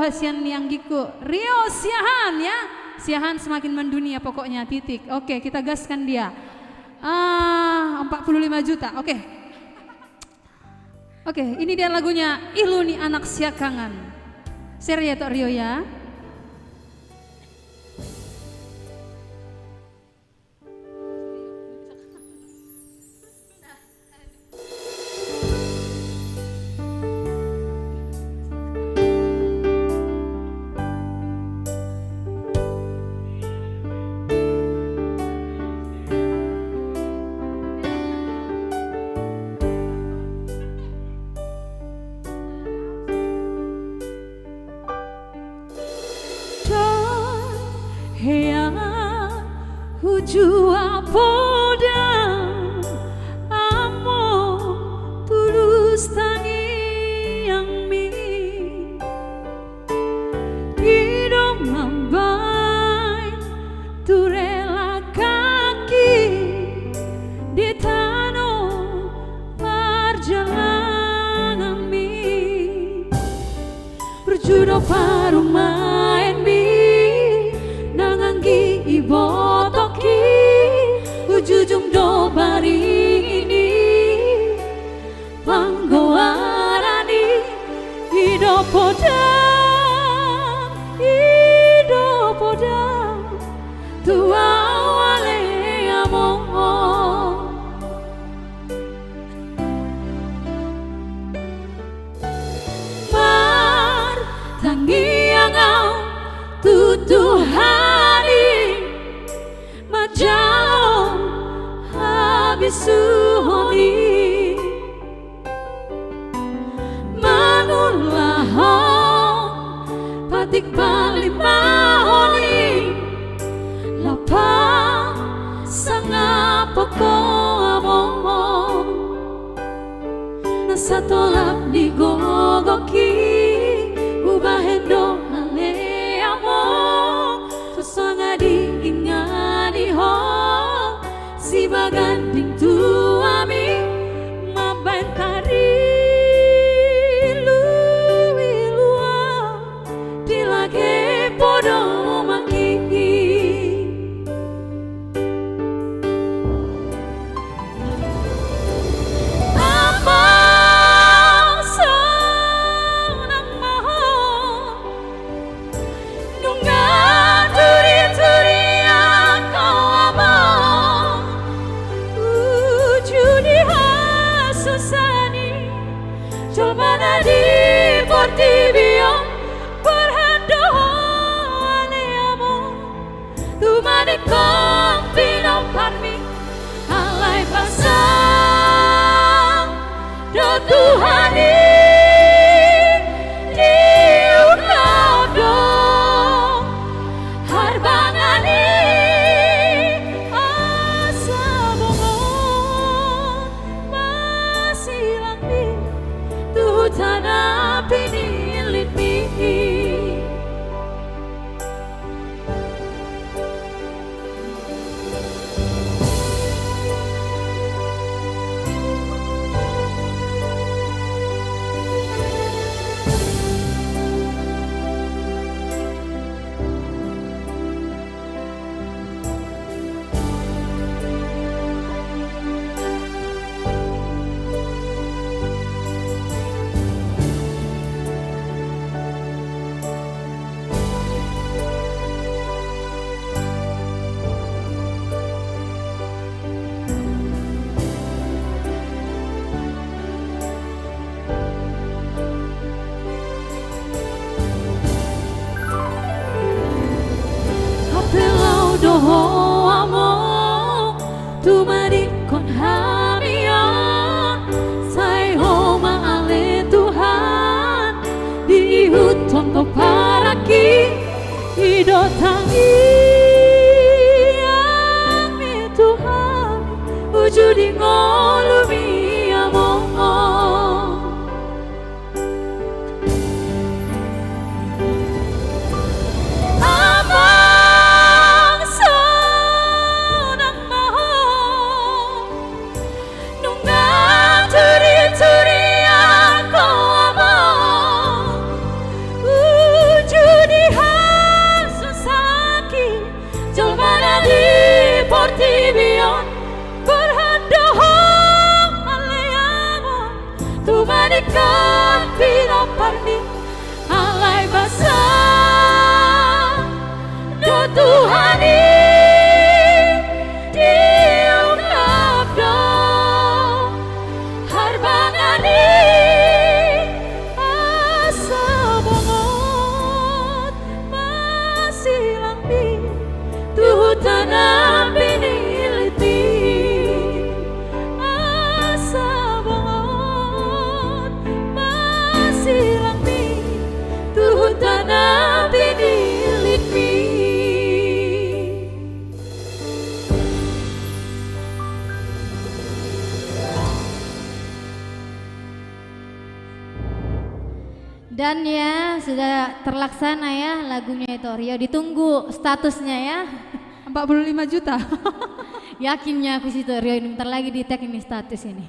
Hasian Anggiku, Rio Siahan ya. Siahan semakin mendunia pokoknya titik. Oke, kita gaskan dia. 45 juta. Oke, ini dia lagunya Iluni Anak Siakangan. Seri ya Tok Rio ya. Hea hujua poda amo tulus tangi yang mi hidung mambai turela kaki di tanah perjalanan mi berjudo paru main mi nanganggi ibotoki ujujung do bari ini panggoarani hidup podam tua wale amor mar tangi angau tutuhani majao habisuhoni manulahon patik balik mahoni lapang sangapoko among nasa tolak di gogoki ubahendo sangat diingani ho si baganding tu tumanikan pinoparni alay basa do Tuhani diungkap do harbangani asa bongot masih lambi tuh tanam biniliti asa bongot masih lambi tuh tanam biniliti. Dan ya sudah terlaksana ya lagunya itu Rio, ditunggu statusnya ya. 45 juta. Yakinnya aku situ Rio ini bentar lagi di tag ini status ini.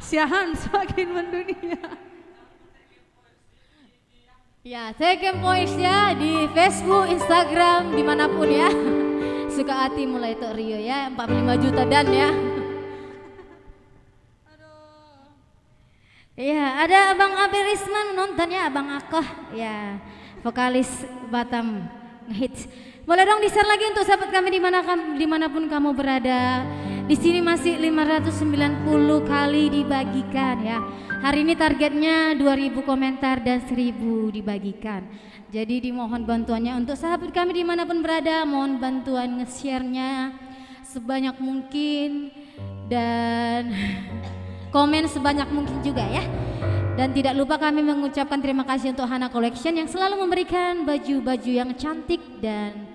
Siahan semakin mendunia. Ya, Second Voice ya di Facebook, Instagram, dimanapun ya. Suka hati mulai itu Rio ya, 45 juta dan ya. Iya, ada Abang Abel Risman nonton ya, Abang Akoh ya, vokalis Batam ngehits. Boleh dong di-share lagi untuk sahabat kami dimanapun kamu berada. Di sini masih 590 kali dibagikan ya. Hari ini targetnya 2000 komentar dan 1000 dibagikan. Jadi dimohon bantuannya untuk sahabat kami dimanapun berada, mohon bantuan nge-share-nya sebanyak mungkin dan komen sebanyak mungkin juga ya. Dan tidak lupa kami mengucapkan terima kasih untuk Hana Collection yang selalu memberikan baju-baju yang cantik dan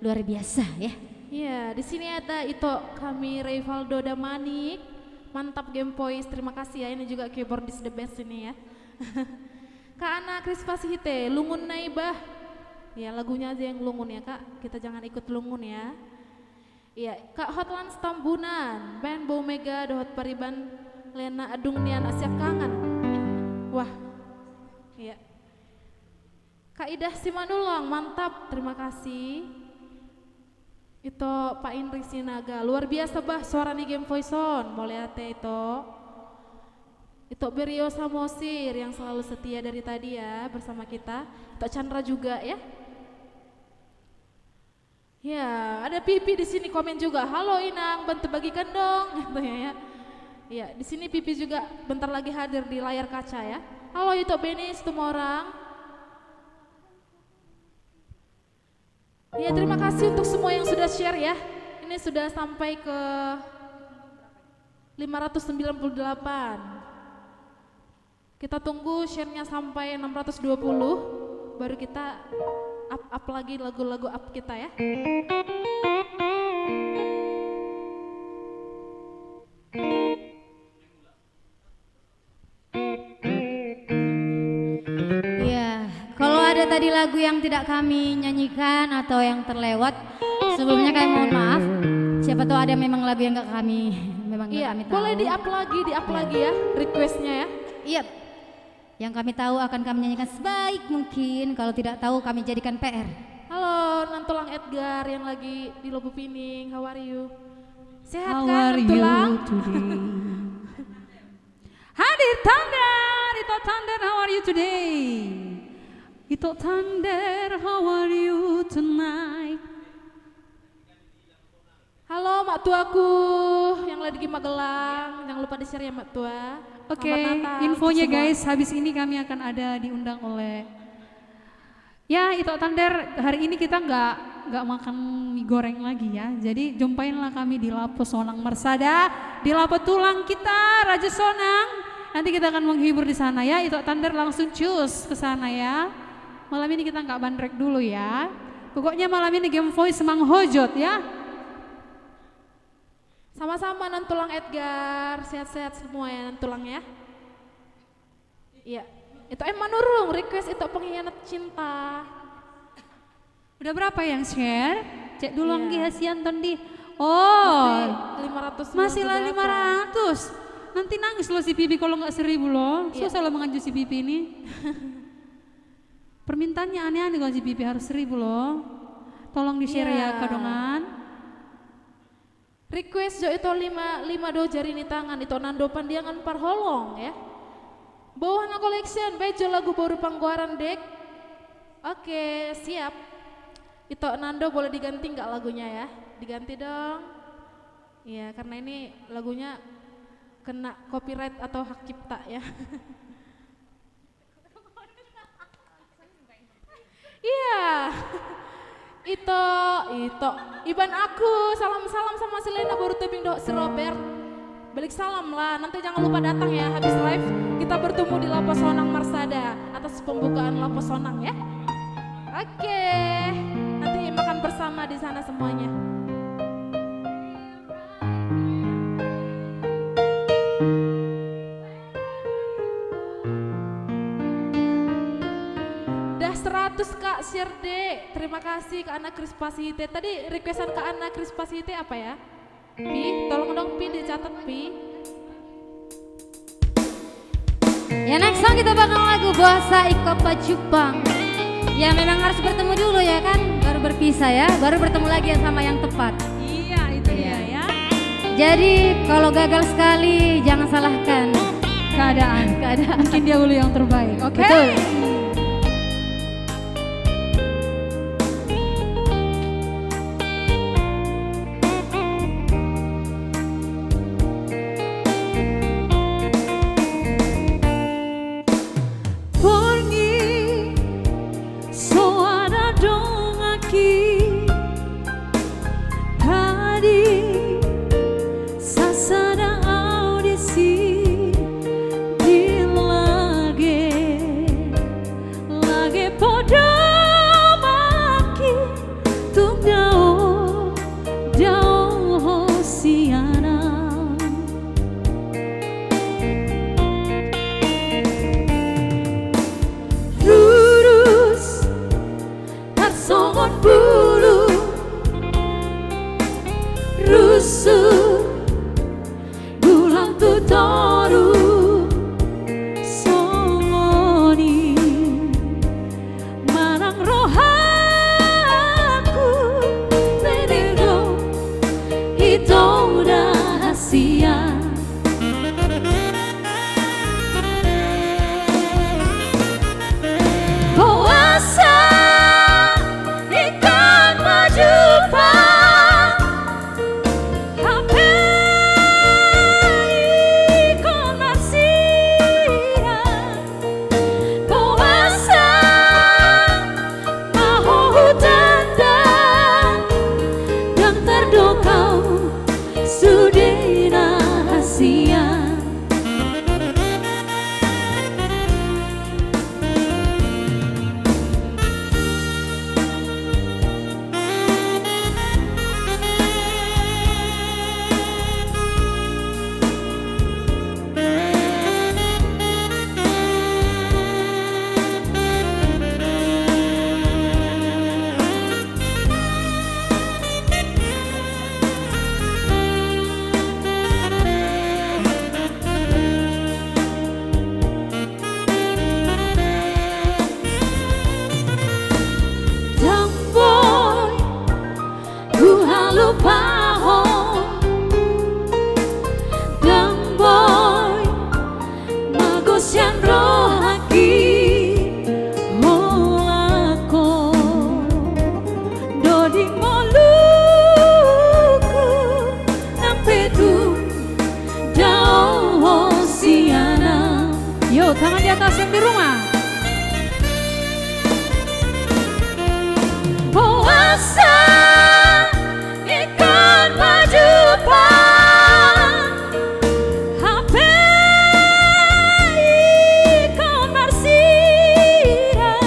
luar biasa ya. Iya, di sini ada itu kami Rivaldo Damanik, mantap Game Boys, terima kasih ya. Ini juga keyboardist the best ini ya. Kak Ana Kris Fasihite, Lungun Naibah. Ya lagunya aja yang lungun ya Kak, kita jangan ikut lungun ya. Iya, Kak Hotlands Tambunan, band Bomega, Dohot Pariban, Lena Adung Nian Asyap Kangen. Wah, iya. Kak Idah Simanulong, mantap, terima kasih. Itu Pak Indri Sinaga, luar biasa bah suara nih Game Voice on, mau lihat itu. Itu Berio Samosir yang selalu setia dari tadi ya bersama kita. Itu Chandra juga ya. Ya, ada Pipi di sini komen juga. Halo Inang, bantu bagikan dong, katanya ya. Ya, di sini Pipi juga bentar lagi hadir di layar kaca ya. Halo itu Benis, semua orang. Ya, terima kasih untuk semua yang sudah share ya. Ini sudah sampai ke 598. Kita tunggu share-nya sampai 620 baru kita up lagi lagu-lagu up kita ya. Ada tadi lagu yang tidak kami nyanyikan atau yang terlewat, sebelumnya kami mohon maaf. Siapa tahu ada memang lagu yang gak kami kami tahu. Boleh di up lagi ya requestnya ya. Iya. Yang kami tahu akan kami nyanyikan sebaik mungkin. Kalau tidak tahu kami jadikan PR. Halo Nantulang Edgar yang lagi di Lobu Pining. How are you? Sehat How kan are Nantulang? you today? Hadir Thunder, itu Thunder, how are you today? Itu Thunder, how are you tonight? Halo Mak Tuaku yang lagi di Magelang, jangan lupa di-share ya Mak Tua. Oke, infonya guys, habis ini kami akan ada diundang oleh ya itu Thunder. Hari ini kita nggak makan mie goreng lagi ya. Jadi jumpainlah kami di Lapo Sonang Mersada, di Lapo Tulang kita Raja Sonang. Nanti kita akan menghibur di sana ya. Itu Thunder langsung cus ke sana ya. Malam ini kita nggak bandrek dulu ya. Pokoknya malam ini Game Voice Mang Hojot ya. Sama-sama Nantulang Edgar, sehat-sehat semua ya Nantulang ya. Iya, itu Emma Nurung request itu pengkhianat cinta. Udah berapa yang share? Cek dulu lagi hasian Tondi. Masih lah 500. Nanti nangis loh si Pipi kalau nggak 1000 loh. Susah loh mengajukan si Pipi ini. Permintaannya aneh-aneh kalau si Pipi harus 1000 loh. Tolong di-share ya Kadongan. Request jo itu lima do jari ni tangan itu nando pandiangan parholong ya. Bawahna collection bejo lagu baru pangguaran dek. Oke, siap. Itu nando boleh diganti nggak lagunya ya? Diganti dong. Iya, karena ini lagunya kena copyright atau hak cipta ya. Iya. Itu Iban aku salam sama si Lena baru tebing si Robert. Balik salam lah, nanti jangan lupa datang ya habis live kita bertemu di Lapas Sonang Marsada atas pembukaan Lapas Sonang ya. Oke, nanti makan bersama di sana semuanya. Dah 100 Kak Syerde, terima kasih Kak Ana Krispasite. Tadi requestan Kak Ana Krispasite apa ya? Pi, tolong dong Pi dicatat Pi. Ya next song kita bakal lagu Bahasa Iko Pajupang. Ya memang harus bertemu dulu ya kan, baru berpisah ya, baru bertemu lagi sama yang tepat. Iya itu dia ya. Jadi kalau gagal sekali jangan salahkan Keadaan. Mungkin dia dulu yang terbaik. Oke. Betul. Tangan di atas yang di rumah. Puasa ikan Pajupang, HP ikan Marsiran.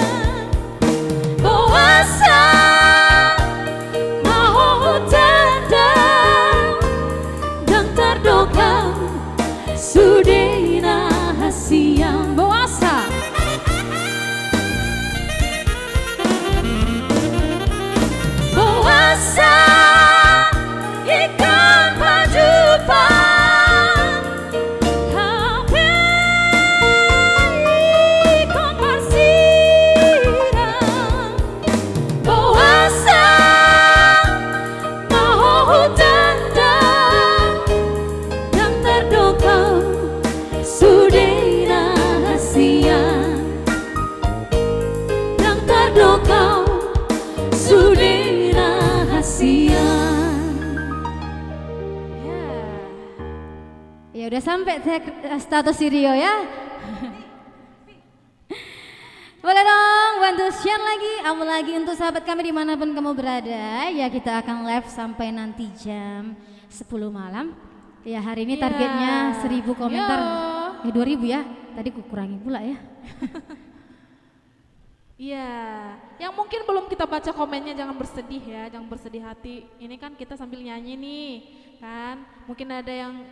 Puasa mau tendang dan terdokang sudena hasiang. Puasa Ya udah sampai status video ya. Boleh dong bantu share lagi, apalagi untuk sahabat kami dimanapun kamu berada. Ya kita akan live sampai nanti jam 10 malam. Ya hari ini targetnya 1000 komentar. 2000 ya, tadi kurangi pula ya. Iya, yang mungkin belum kita baca komennya jangan bersedih ya, jangan bersedih hati. Ini kan kita sambil nyanyi nih, kan? Mungkin ada yang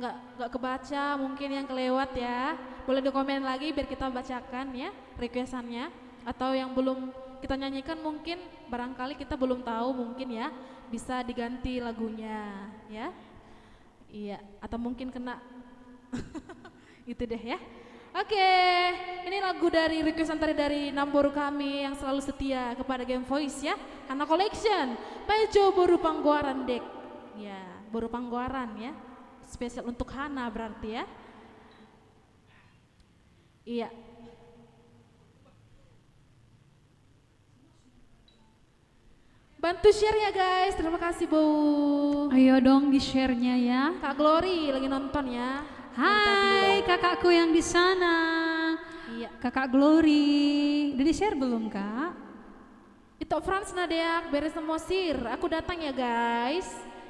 nggak kebaca, mungkin yang kelewat ya. Boleh di komen lagi biar kita bacakan ya requestannya. Atau yang belum kita nyanyikan mungkin barangkali kita belum tahu mungkin ya, bisa diganti lagunya ya. Iya, atau mungkin kena itu deh ya. Oke, ini lagu dari requestan dari Namboru kami yang selalu setia kepada Game Voice ya. Hana Collection, Pejo Boru Panggoaran Dek. Ya, Boru Panggoaran ya. Spesial untuk Hana berarti ya. Iya. Bantu share ya guys, terima kasih Bu. Ayo dong di-share-nya ya. Kak Glory lagi nonton ya. Hai kakakku yang di sana. Iya. Kakak Glory. Udah di-share belum Kak? Itu Frans Nadeak beres Mosir. Aku datang ya guys.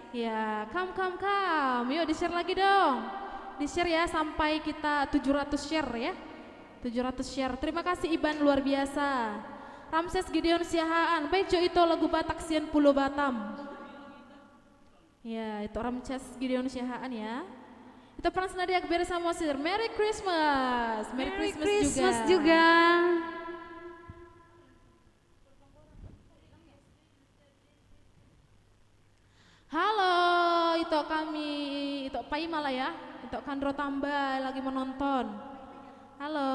Ya, come. Yuk di-share lagi dong. Di-share ya sampai kita 700 share ya. 700 share. Terima kasih Iban luar biasa. Ramses Gideon Siahaan. Bejo itu lagu Batak Sian Pulau Batam. Ya, itu Ramses Gideon Siahaan ya. Itu Frans Nadia beres Mosir. Merry Christmas. Merry Christmas juga. Halo, itu kami, itu Paimala ya. Itu Kandro Tambah lagi menonton. Halo.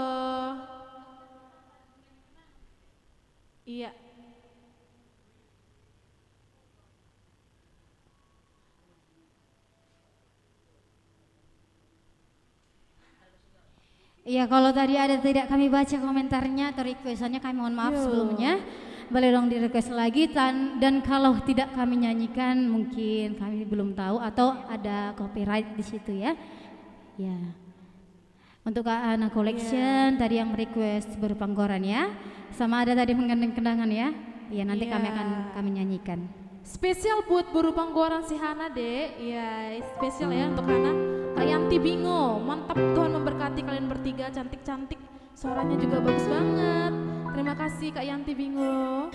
Iya. Iya kalau tadi ada tidak kami baca komentarnya atau requestannya kami mohon maaf sebelumnya. Boleh dong di request lagi dan kalau tidak kami nyanyikan mungkin kami belum tahu atau ada copyright di situ ya. Ya. Untuk Kak Ana Collection tadi yang request berpanggoran ya. Sama ada tadi menggandeng kendangan ya. Ya nanti kami nyanyikan. Spesial buat Buru Panggoran si Hana deh. Iya, spesial ya untuk Hana. Kak Yanti Bingo, mantap, Tuhan memberkati kalian bertiga, cantik-cantik. Suaranya juga bagus banget. Terima kasih Kak Yanti Bingo.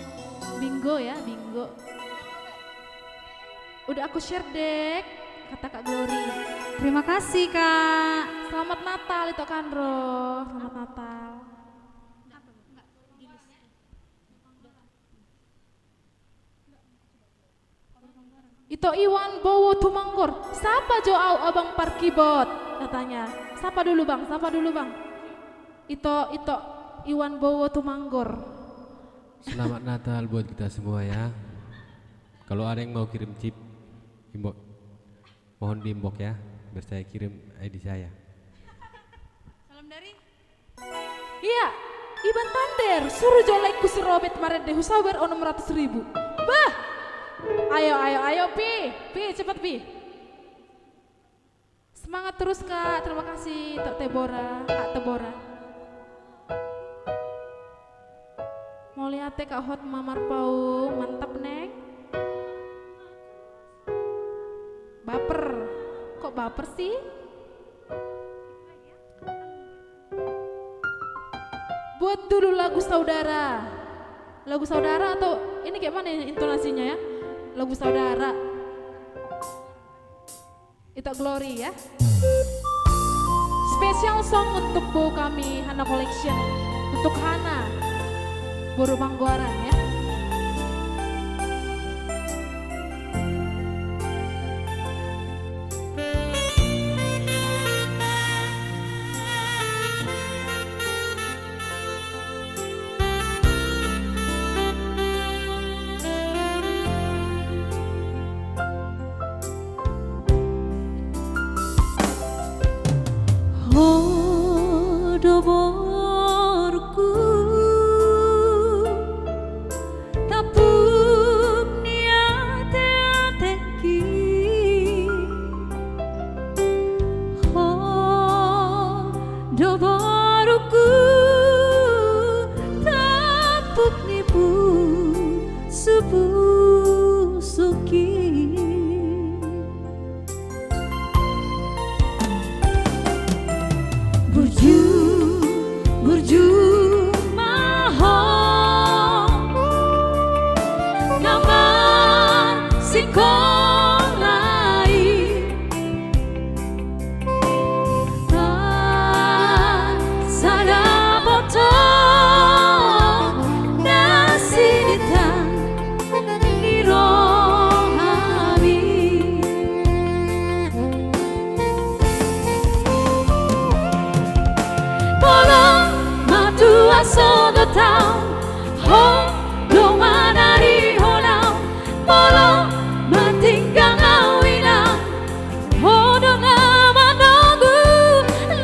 Bingo ya, Bingo. Udah aku share dek, kata Kak Glory. Terima kasih Kak. Selamat Natal itu Kandro. Selamat Natal. Itu Iwan Bowo Tumanggor. Sapa jo au abang parkibot katanya. Sapa dulu bang, sapa dulu bang. Itu Iwan Bowo Tumanggor. Selamat Natal buat kita semua ya. Kalau ada yang mau kirim chip, mohon di inbox ya, biar saya kirim ID saya. Salam dari? Iya, Iban Tander, suruh jolek ku si Robert Maret deh, sabar 600.000. Bah, ayo Pi cepet Pi. Semangat terus Kak, terima kasih Kak Tebora. Mau lihat Kak Hot Mamar Pau, mantap Neng. Baper, kok baper sih? Buat dulu lagu saudara atau ini kayak mana intonasinya ya? Lagu saudara. Itu Glory ya. Special song untuk Bu kami Hana Collection. Untuk Hana Boru Panggoaran ya. Doborku sogotau ho domanari honau molo matinggang awinang ho dona manogu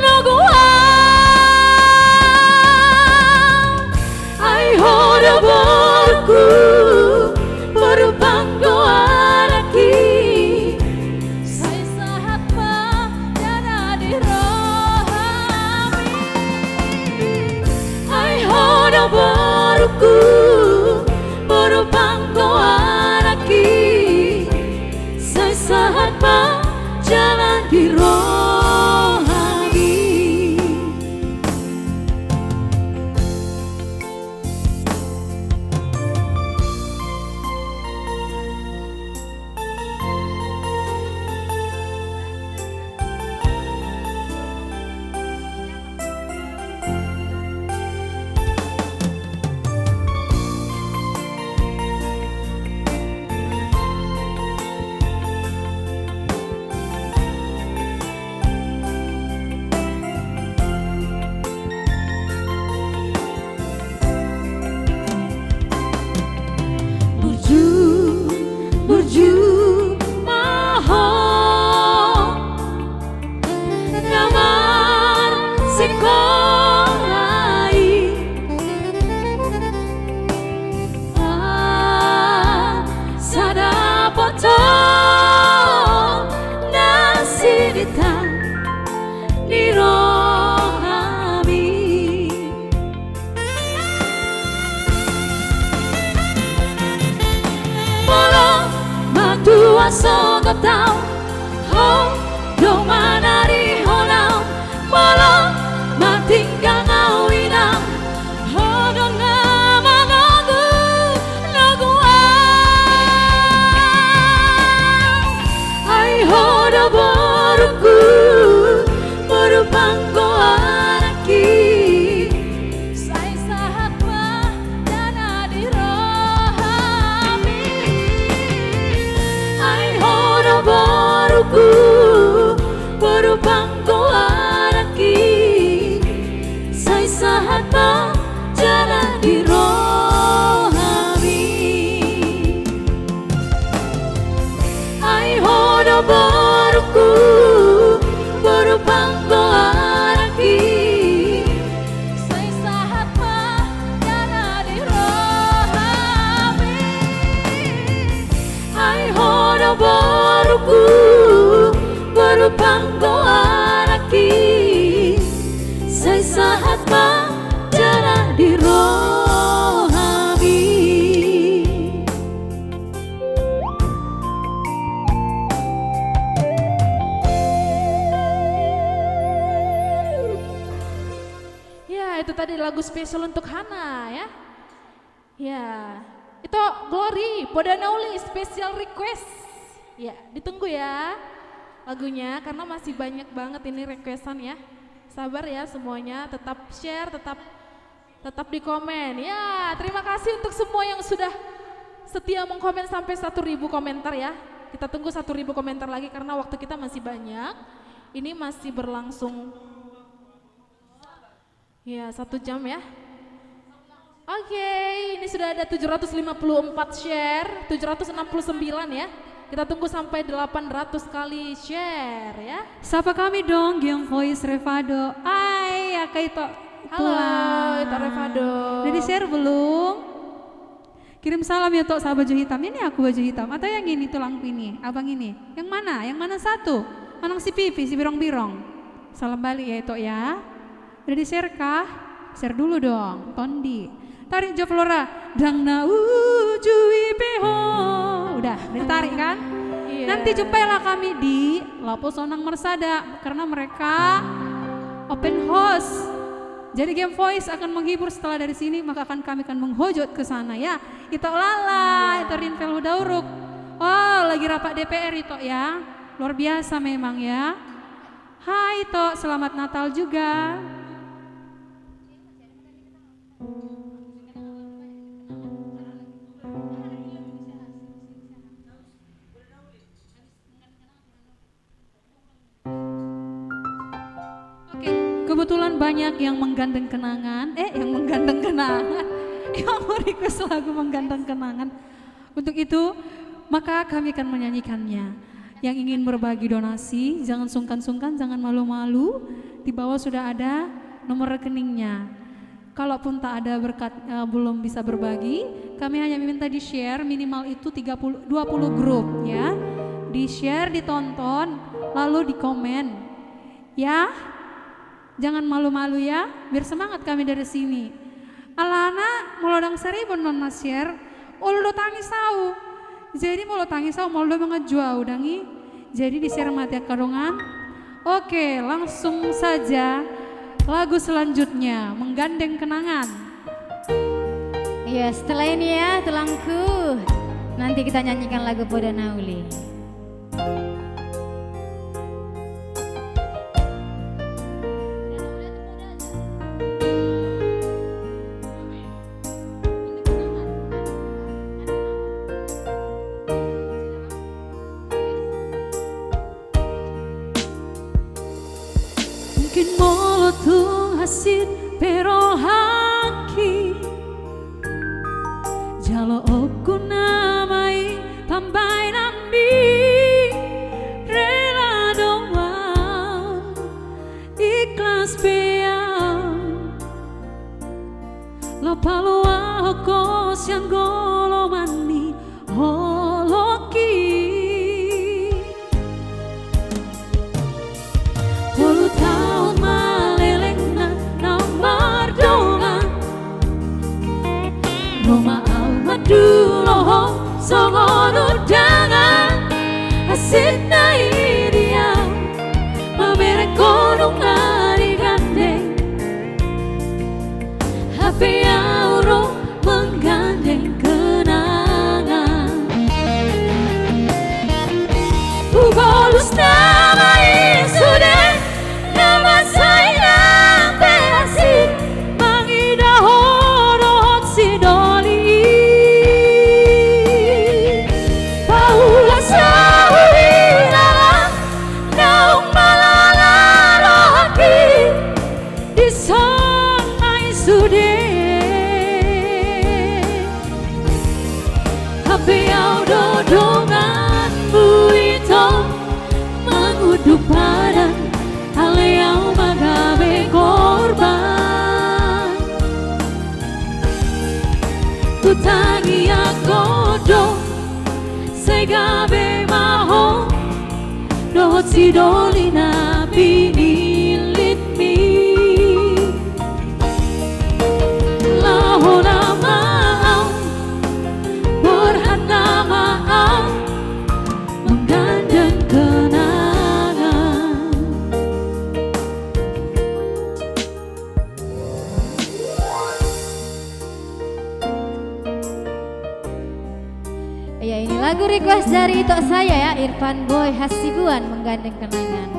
nogu ai ho do borku berupang goaraki sai sahat pa dana di rohami ai ho do borku berupang goaraki sai sahat pa jalan di rohami. Burju maho ngamar sekolai sada potong nasi ditang di rohami tua sogotau ho domanari honau molo matinggang awinang ho dona manogu nogu ai ho do borku berupang goaraki sai sahat pa dana di rohami ai ho do borku berupang goaraki sai sahat pa jalan di rohami ai ho do borku berupang goaraki sai sahat pa jalan di rohami ai ho do borku berupang goaraki sai sahat pa jalan di rohami. Ya, itu tadi lagu spesial untuk Hana ya. Ya, itu Glory, Podanauli special request. Ya, ditunggu ya lagunya karena masih banyak banget ini requestan ya. Sabar ya semuanya, tetap share, tetap di komen. Ya, terima kasih untuk semua yang sudah setia mengkomen sampai 1.000 komentar ya. Kita tunggu 1.000 komentar lagi karena waktu kita masih banyak. Ini masih berlangsung ya 1 jam ya. Oke, ini sudah ada 754 share, 769 ya. Kita tunggu sampai 800 kali share ya. Sapa kami dong, Giang Voice Revado. Hai, Aka itu. Halo, itu Revado. Udah di share belum? Kirim salam ya Tok, sahabat baju hitam. Ini aku baju hitam atau yang ini tulangku ini, abang ini. Yang mana? Yang mana satu? Manang si Pipi, si birong-birong. Salam balik ya Tok ya. Udah di share kah? Share dulu dong, Tondi. Tarik Jo Flora, dang na ujui peho. Udah ditarik kan? Iya. Nanti jumpailah kami di Lapo Sonang Mersada karena mereka open house. Jadi Game Voice akan menghibur setelah dari sini, maka kami akan menghojot ke sana ya. Itu lala, itu Rinvel Hudauruk. Oh, lagi rapat DPR itu ya. Luar biasa memang ya. Hai Tok, selamat Natal juga. kebetulan banyak yang menggandeng kenangan, yang mau request lagu menggandeng kenangan. Untuk itu, maka kami akan menyanyikannya. Yang ingin berbagi donasi, jangan sungkan-sungkan, jangan malu-malu. Di bawah sudah ada nomor rekeningnya. Kalaupun tak ada berkat, belum bisa berbagi, kami hanya minta di-share minimal itu 20 grup ya. Di-share, ditonton, lalu di-komen. Ya, jangan malu-malu ya, biar semangat kami dari sini. Alana molodang saribon non share, ulu tangis tahu. Jadi mau tangis tahu, mau mengejual udangi. Jadi di-share mati kadongan. Oke, langsung saja lagu selanjutnya, Menggandeng Kenangan. Ya, setelah ini ya tulangku, nanti kita nyanyikan lagu Poda Nauli. Mungkin molotung hasil pero haki jalo oku namai tambai nambi rela doa ikhlas beang lo palua hoko siang golo mani holoki 10 tahun meleleng nomor dongan Roma almaduloh songon udangan asit na iria mamere gunung ari gandeng HP auro menggandeng kenangan Ugolus nama sudah nama sayang beasik mangidah horot si doli Paula sahurina naung malala rohaki di sonai sude Hape au dodongan buito menguduk badan Aleau magabe korban Tutangi akodo Segabe maho Dohot si dolina pinilit mi Lahona maau Berhana maau Menggandeng kenangan Ya, ini lagu request dari tok saya ya, Irfan Boy Hasibuan, Menggandeng Kenangan.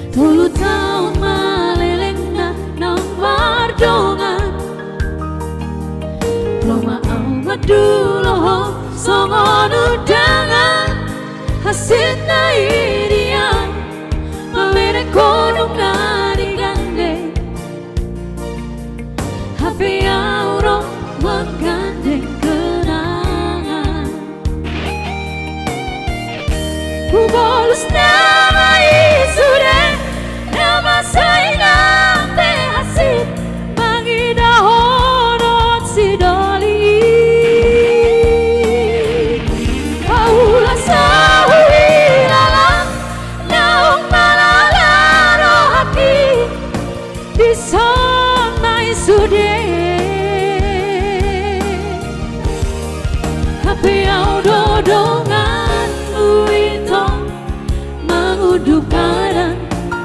Tolu tahun meleleng nomor dongan Roma almaduloh songon udangan hasil na iria mamere gunung ari gandeng HP auro menggandeng kenangan Ugolus nama sudah nama sayang beasik mangidah horot si doli Paula sahurina naung malala rohaki di sonai sude Hape au dodongan uito menguduk badan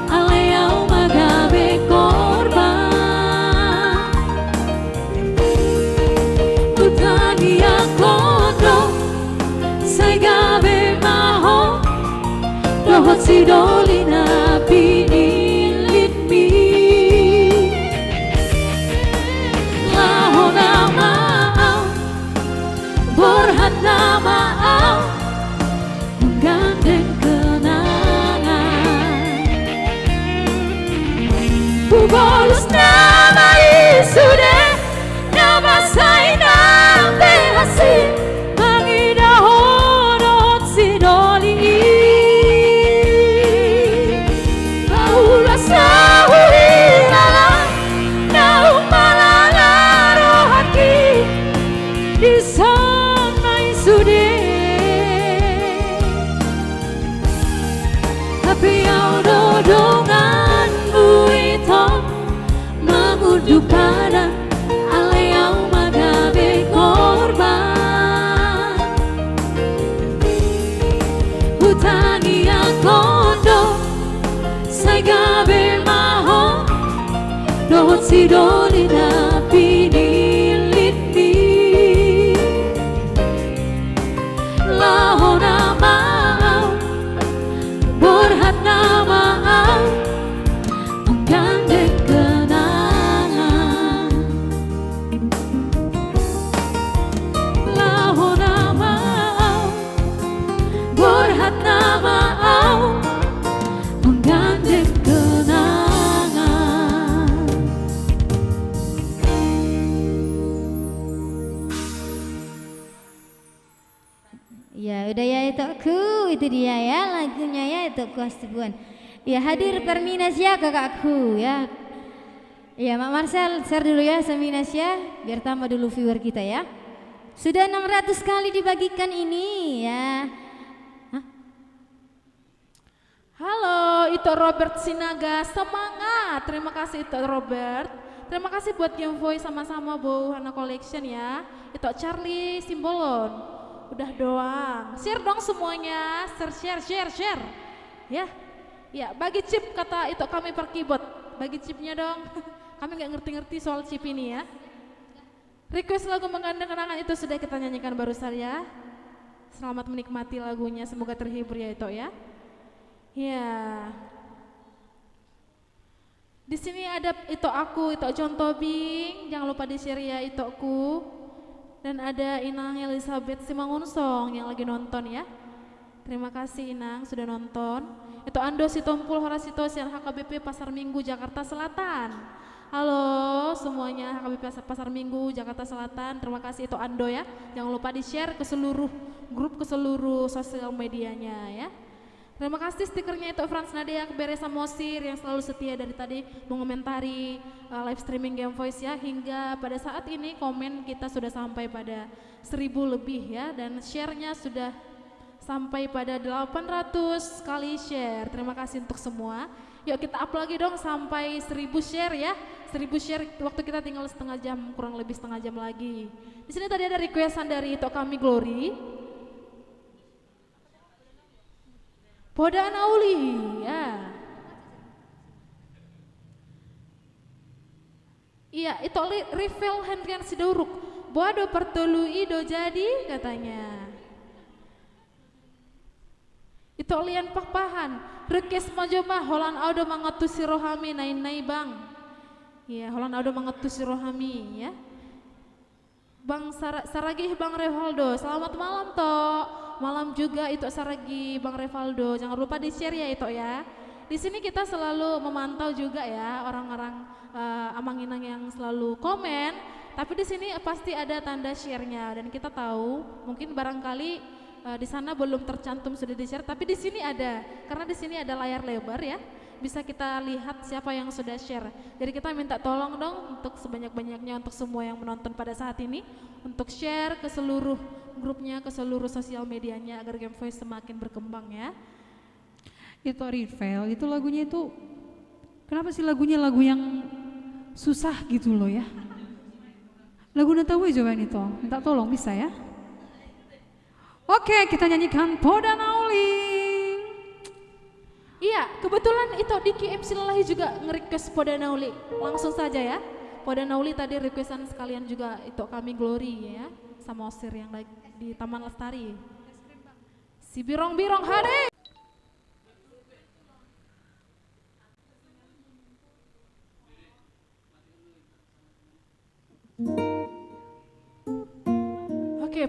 Aleau magabe korban Tutangi akodo Segabe maho Dohot si dolina pinilit mi Lahona maau Borhana maau Menggandeng kenangan Bubolus nama isude Nama sainang tehasi Mangidahon dohot si dolini di sana sudah tapi yang dodonganmu itu mengunduh pada ala yang magabe korban hutangi yang kondo saya gabe maho dohot si dolina pinilit mi lahona maau borhatna maau menggandeng kenangan lahona maau borhatna maau menggandeng kenangan. Ya udah ya itu aku, itu dia ya lagunya ya itu aku Hasibuan. Ya hadir Perminasya kakakku ya. Ya Mak Marcel share dulu ya Seminasya biar tambah dulu viewer kita ya. Sudah 600 kali dibagikan ini ya. Hah? Halo, itu Robert Sinaga, semangat. Terima kasih itu Robert. Terima kasih buat Game Voice sama-sama Hana Collection ya. Itu Charlie Simbolon. Udah doang. Share dong semuanya. Share. Ya. Ya, bagi chip kata itu kami per keyboard. Bagi chipnya dong. Kami nggak ngerti-ngerti soal chip ini ya. Request lagu menggandeng kenangan itu sudah kita nyanyikan barusan ya. Selamat menikmati lagunya, semoga terhibur ya itu ya. Ya. Di sini ada itu aku, itu John Tobing, jangan lupa di-share ya itu aku. Dan ada Inang Elizabeth Simangunsong yang lagi nonton ya. Terima kasih Inang sudah nonton. Itu Ando Sitompul Horasitosian HKBP Pasar Minggu Jakarta Selatan. Halo semuanya HKBP Pasar Minggu Jakarta Selatan. Terima kasih itu Ando ya. Jangan lupa di-share ke seluruh grup, ke seluruh sosial medianya ya. Terima kasih stikernya itu Frans Nadia Beresa Mosir yang selalu setia dari tadi mengomentari live streaming Game Voice ya. Hingga pada saat ini komen kita sudah sampai pada 1000 lebih ya. Dan share-nya sudah sampai pada 800 kali share. Terima kasih untuk semua. Yuk kita up lagi dong sampai 1000 share ya. 1000 share waktu kita tinggal setengah jam, kurang lebih setengah jam lagi. Di sini tadi ada requestan dari itu kami Glory. Poda Nauli ya. Iya, itu Rivel Hendrian Sidauruk. Boado pertelu ido jadi katanya. Itu lian pakpahan. Rekes majoma holan audo mangetusi rohami nain bang. Iya, holan audo mangetusi rohami ya. Bang Saragih Bang Revaldo, selamat malam toh. Malam juga itu Saragi Bang Revaldo, jangan lupa di-share ya itu ya. Di sini kita selalu memantau juga ya orang-orang Amanginang yang selalu komen, tapi di sini pasti ada tanda share-nya dan kita tahu mungkin barangkali di sana belum tercantum sudah di-share, tapi di sini ada karena di sini ada layar lebar ya. Bisa kita lihat siapa yang sudah share. Jadi kita minta tolong dong untuk sebanyak-banyaknya untuk semua yang menonton pada saat ini untuk share ke seluruh grupnya, ke seluruh sosial medianya agar Game Voice semakin berkembang ya. Itu Rivel, itu lagunya itu kenapa sih lagunya lagu yang susah gitu loh ya? Lagu tahu jawaban itu, minta tolong bisa ya? Oke, kita nyanyikan Poda Nauli. Iya, kebetulan itu Diki MC Lelahi juga nge-request Poda Nauli. Langsung saja ya. Poda Nauli tadi requestan sekalian juga itu kami Glory ya. Sama Osir yang lagi di Taman Lestari. Si Birong-Birong hadir.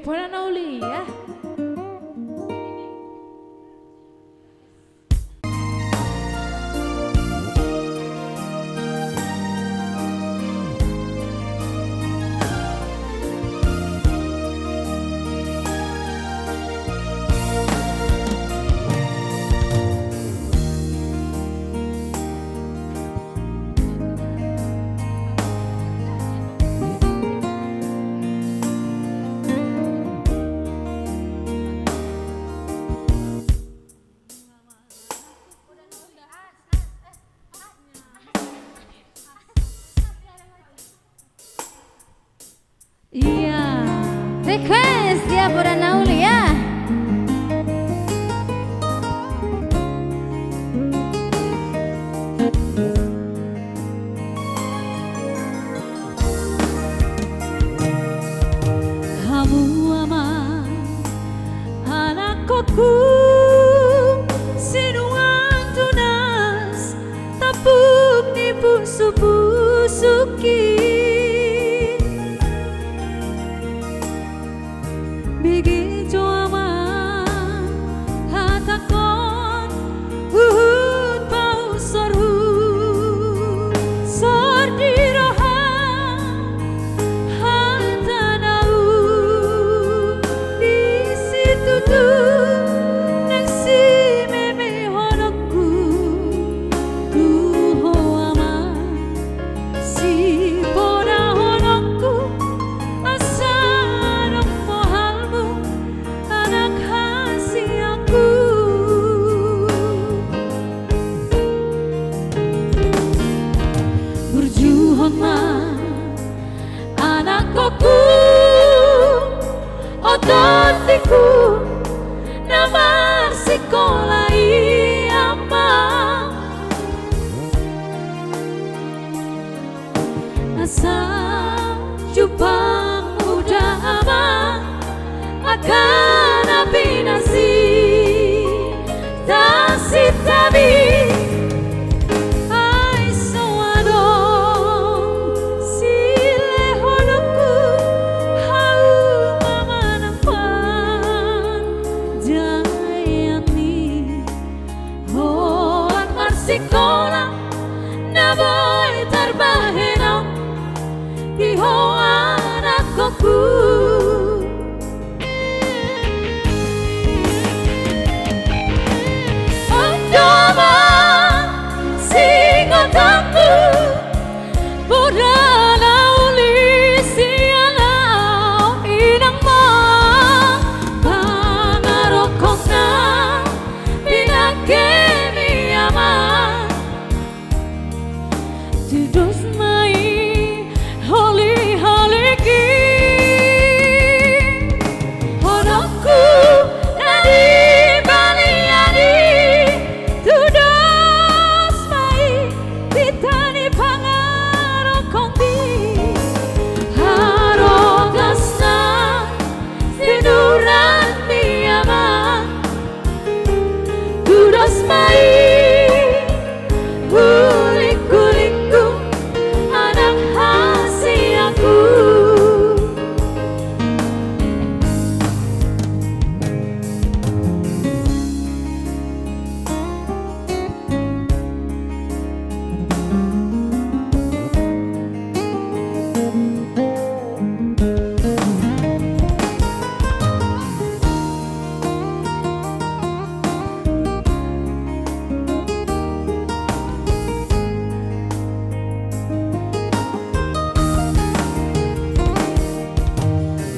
Pura Nauli ya. Iya. Request dia Pura Nauli ya. Kamu aman anak kotku sinuan tunas tapuk ni pusu-pusuki bigi aman hatakon uhud pau sor di rohan hatanau di situ tuh nang si meme honokku tuho aman si poda honokku asarang mohalmu anak hasi aku berjuang anak koku ototiku nama sekolah ama asa jupang muda ama akan api nasi tasi tabi ai soadong sile honokku hau mamanampan jayani hoan marsikola na boy terbahenau di hoan akoku Doma singotamu Pura Nauli sialau inang mo pangarokok na pinagkini aman Tidos mai holi-holiki honokku nadi baliani tudos mai pitani pangarokok di harogasna sinuran mi aman tudos mai kulik-kulikku anak hasi aku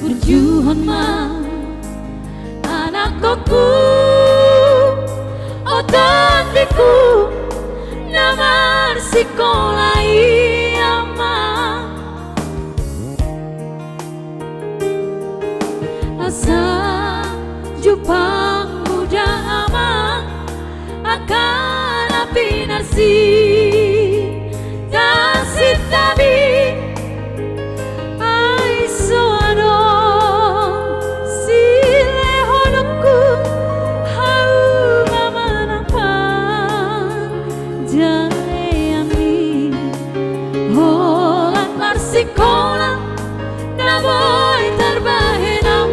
berjuang anak koku ototiku nama sekolah ama asa jupang muda ama akan api narsi kasih tabi ai soadong sile honokku hau mamanampan jayani holan marsikola na boy terbahenau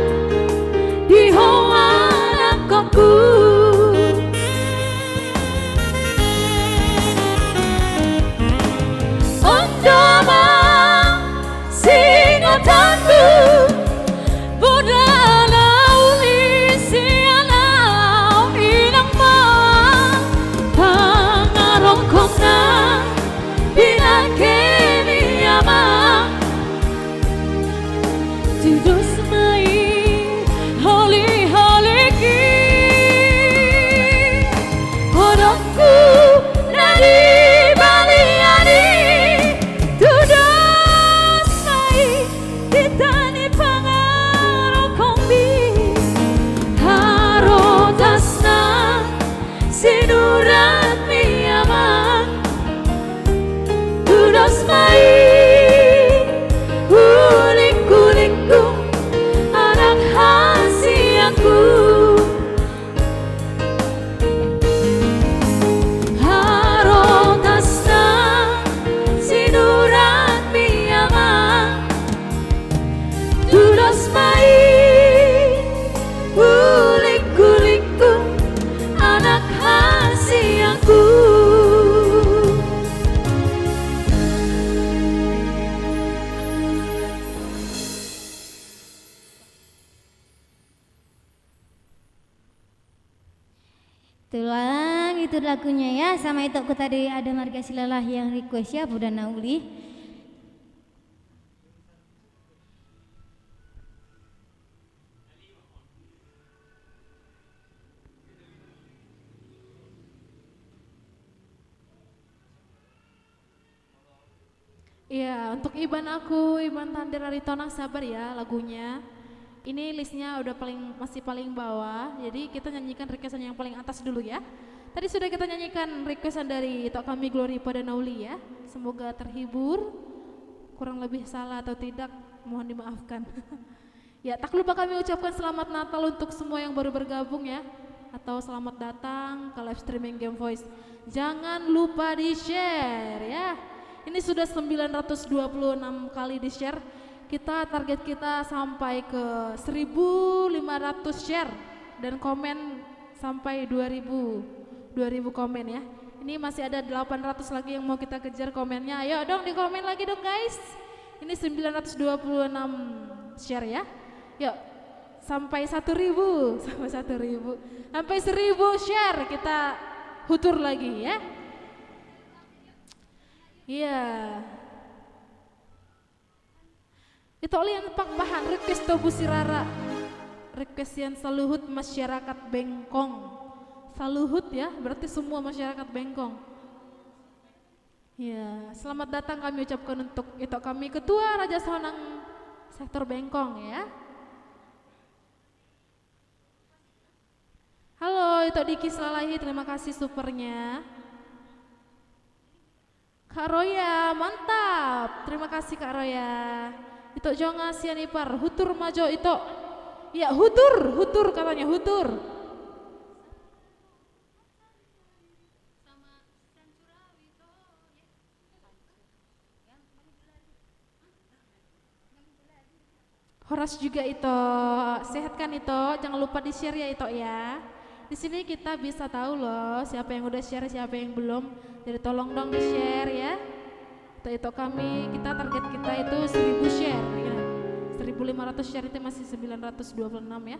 Tulang itu lagunya ya, sama itu aku tadi ada Marga Silalah yang request ya Bunda Nauli. Iya, untuk Iban aku, Iban Tandir Aritonang sabar ya lagunya. Ini listnya udah masih paling bawah, jadi kita nyanyikan requestan yang paling atas dulu ya. Tadi sudah kita nyanyikan requestan dari Tok Kami Glory pada Nauli ya. Semoga terhibur, kurang lebih salah atau tidak mohon dimaafkan. Ya, tak lupa kami ucapkan selamat Natal untuk semua yang baru bergabung ya, atau selamat datang ke live streaming Game Voice. Jangan lupa di share ya. Ini sudah 926 kali di share. Target kita sampai ke 1.500 share dan komen sampai 2.000 komen ya. Ini masih ada 800 lagi yang mau kita kejar komennya. Ayo dong di komen lagi dong guys. Ini 926 share ya. Yuk sampai 1.000 sampai 1.000 sampai 1.000 share kita hutur lagi ya. Iya. Itu olian pak bahan request Tobu Sirara. Request yang saluhut masyarakat Bengkong. Saluhut ya, berarti semua masyarakat Bengkong. Ya, selamat datang kami ucapkan untuk itu kami Ketua Raja Sonang Sektor Bengkong ya. Halo, itu Diki Selalahi, terima kasih supernya. Kak Roya, mantap. Terima kasih Kak Roya. Itu Jonga Sianipar, hutur majo itu. Ya, hutur katanya, hutur. Horas juga itu. Sehat kan itu? Jangan lupa di-share ya itu ya. Di sini kita bisa tahu loh siapa yang udah share, siapa yang belum. Jadi tolong dong di-share ya. Itu kami, target kita itu 1.000 share ya. 1.500 share itu masih 926 ya.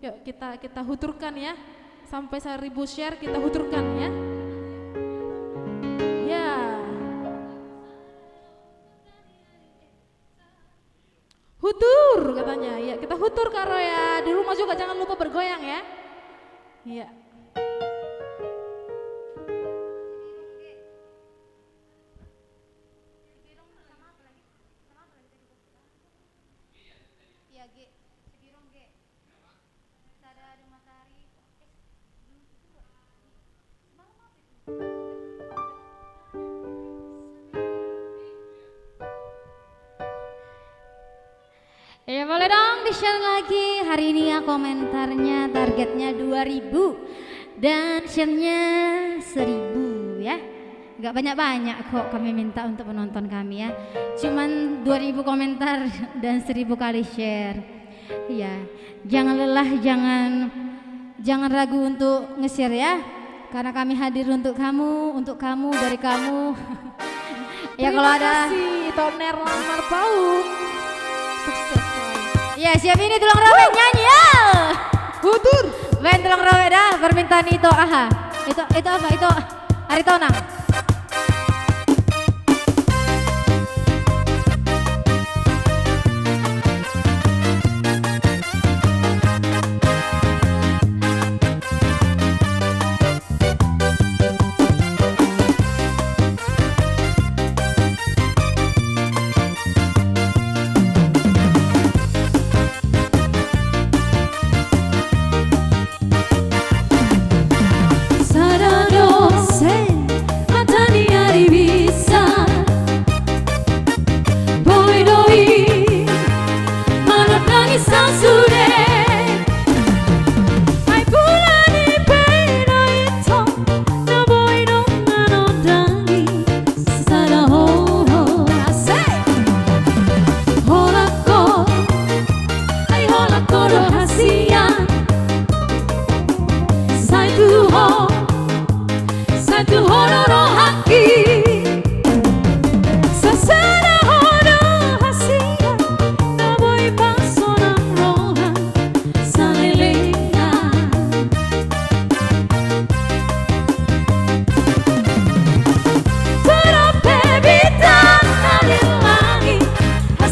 Yuk kita huturkan ya. Sampai 1.000 share kita huturkan ya. Ya. Hutur katanya. Ya, kita hutur Karo ya. Di rumah juga jangan lupa bergoyang ya. Iya. Ya boleh dong di-share lagi. Hari ini ya komentarnya targetnya 2.000 dan share-nya 1.000 ya. Gak banyak-banyak kok kami minta untuk penonton kami ya. Cuman 2.000 komentar dan 1.000 kali share. Ya, jangan lelah, jangan ragu untuk nge-share ya. Karena kami hadir untuk kamu, dari kamu. Ya kalau ada Toner Lamar Paung. Sukses. Ya siap ini tulang rawe nyanyi ya. Hutur. Ben tulang rawe dah permintaan itu aha. Itu apa? Itu Aritonang.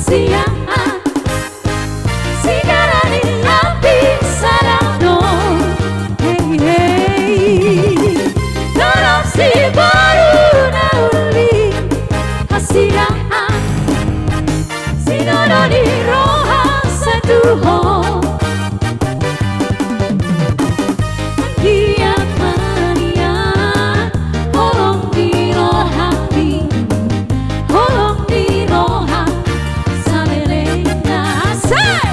hasiaan sigarani api sarado hey hey dorong si baru nauli hasiaan sinodoni roha setuho giat mania holong di rohati holong di roha salelena say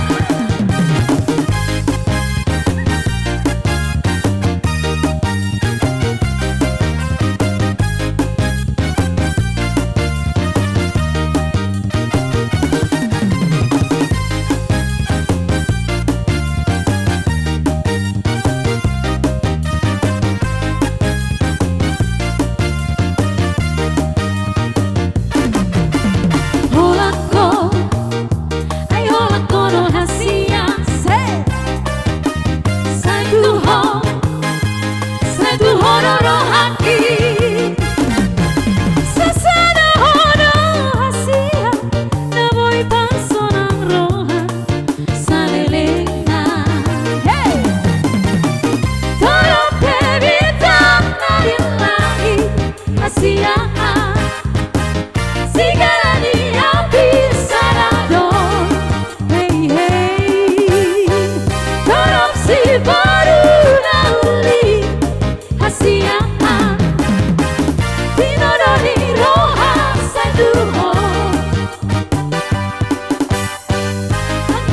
holako ay holako no hasia satu ho no rohaki sasana ho no hasia na boy pasonang roha salelena hey tolong bintang narin lagi hasia sigarani api sarado hey hey dorong si baru nauli hasiaan tinodoni roha saduho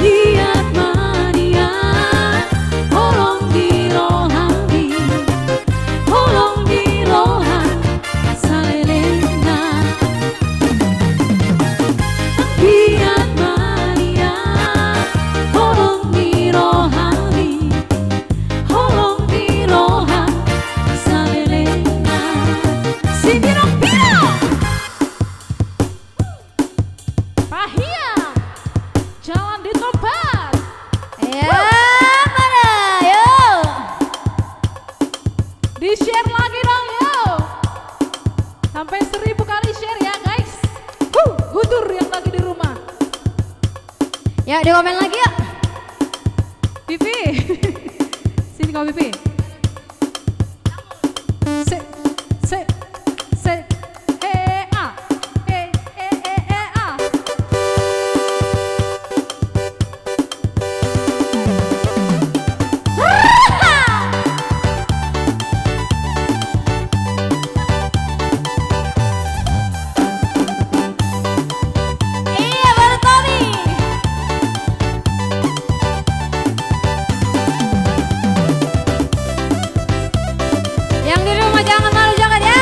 giat mania holong di rohani holong di roha salelena giat mania holong di rohani holong di roha salelena si birong-birong Pahia, jangan ditobat. Ya, mana? Yuk. Di share lagi dong yuk. Sampai 1000 kali share ya guys. Hudur yang lagi di rumah. Ya, di komen lagi yuk. Pipi. Sini kau Pipi. Se a a. Iya, baru Tommy. Yang di rumah jangan malu jangan ya.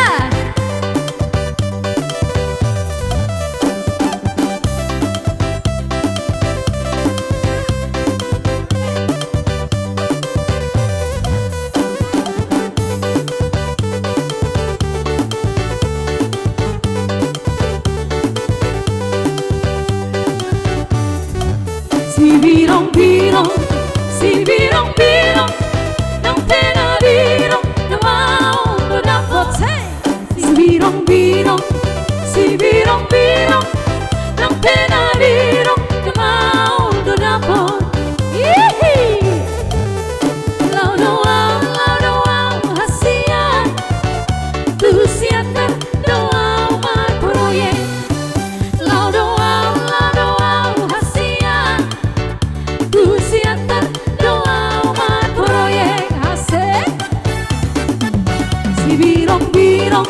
si birong-birong nang tenabirong na mau dapat si birong-birong nang tenabirong na mau dapat laudoang hasian tu siatar doang mar proyek laudoang hasian tu siatar doang mar proyek hasek si birong-birong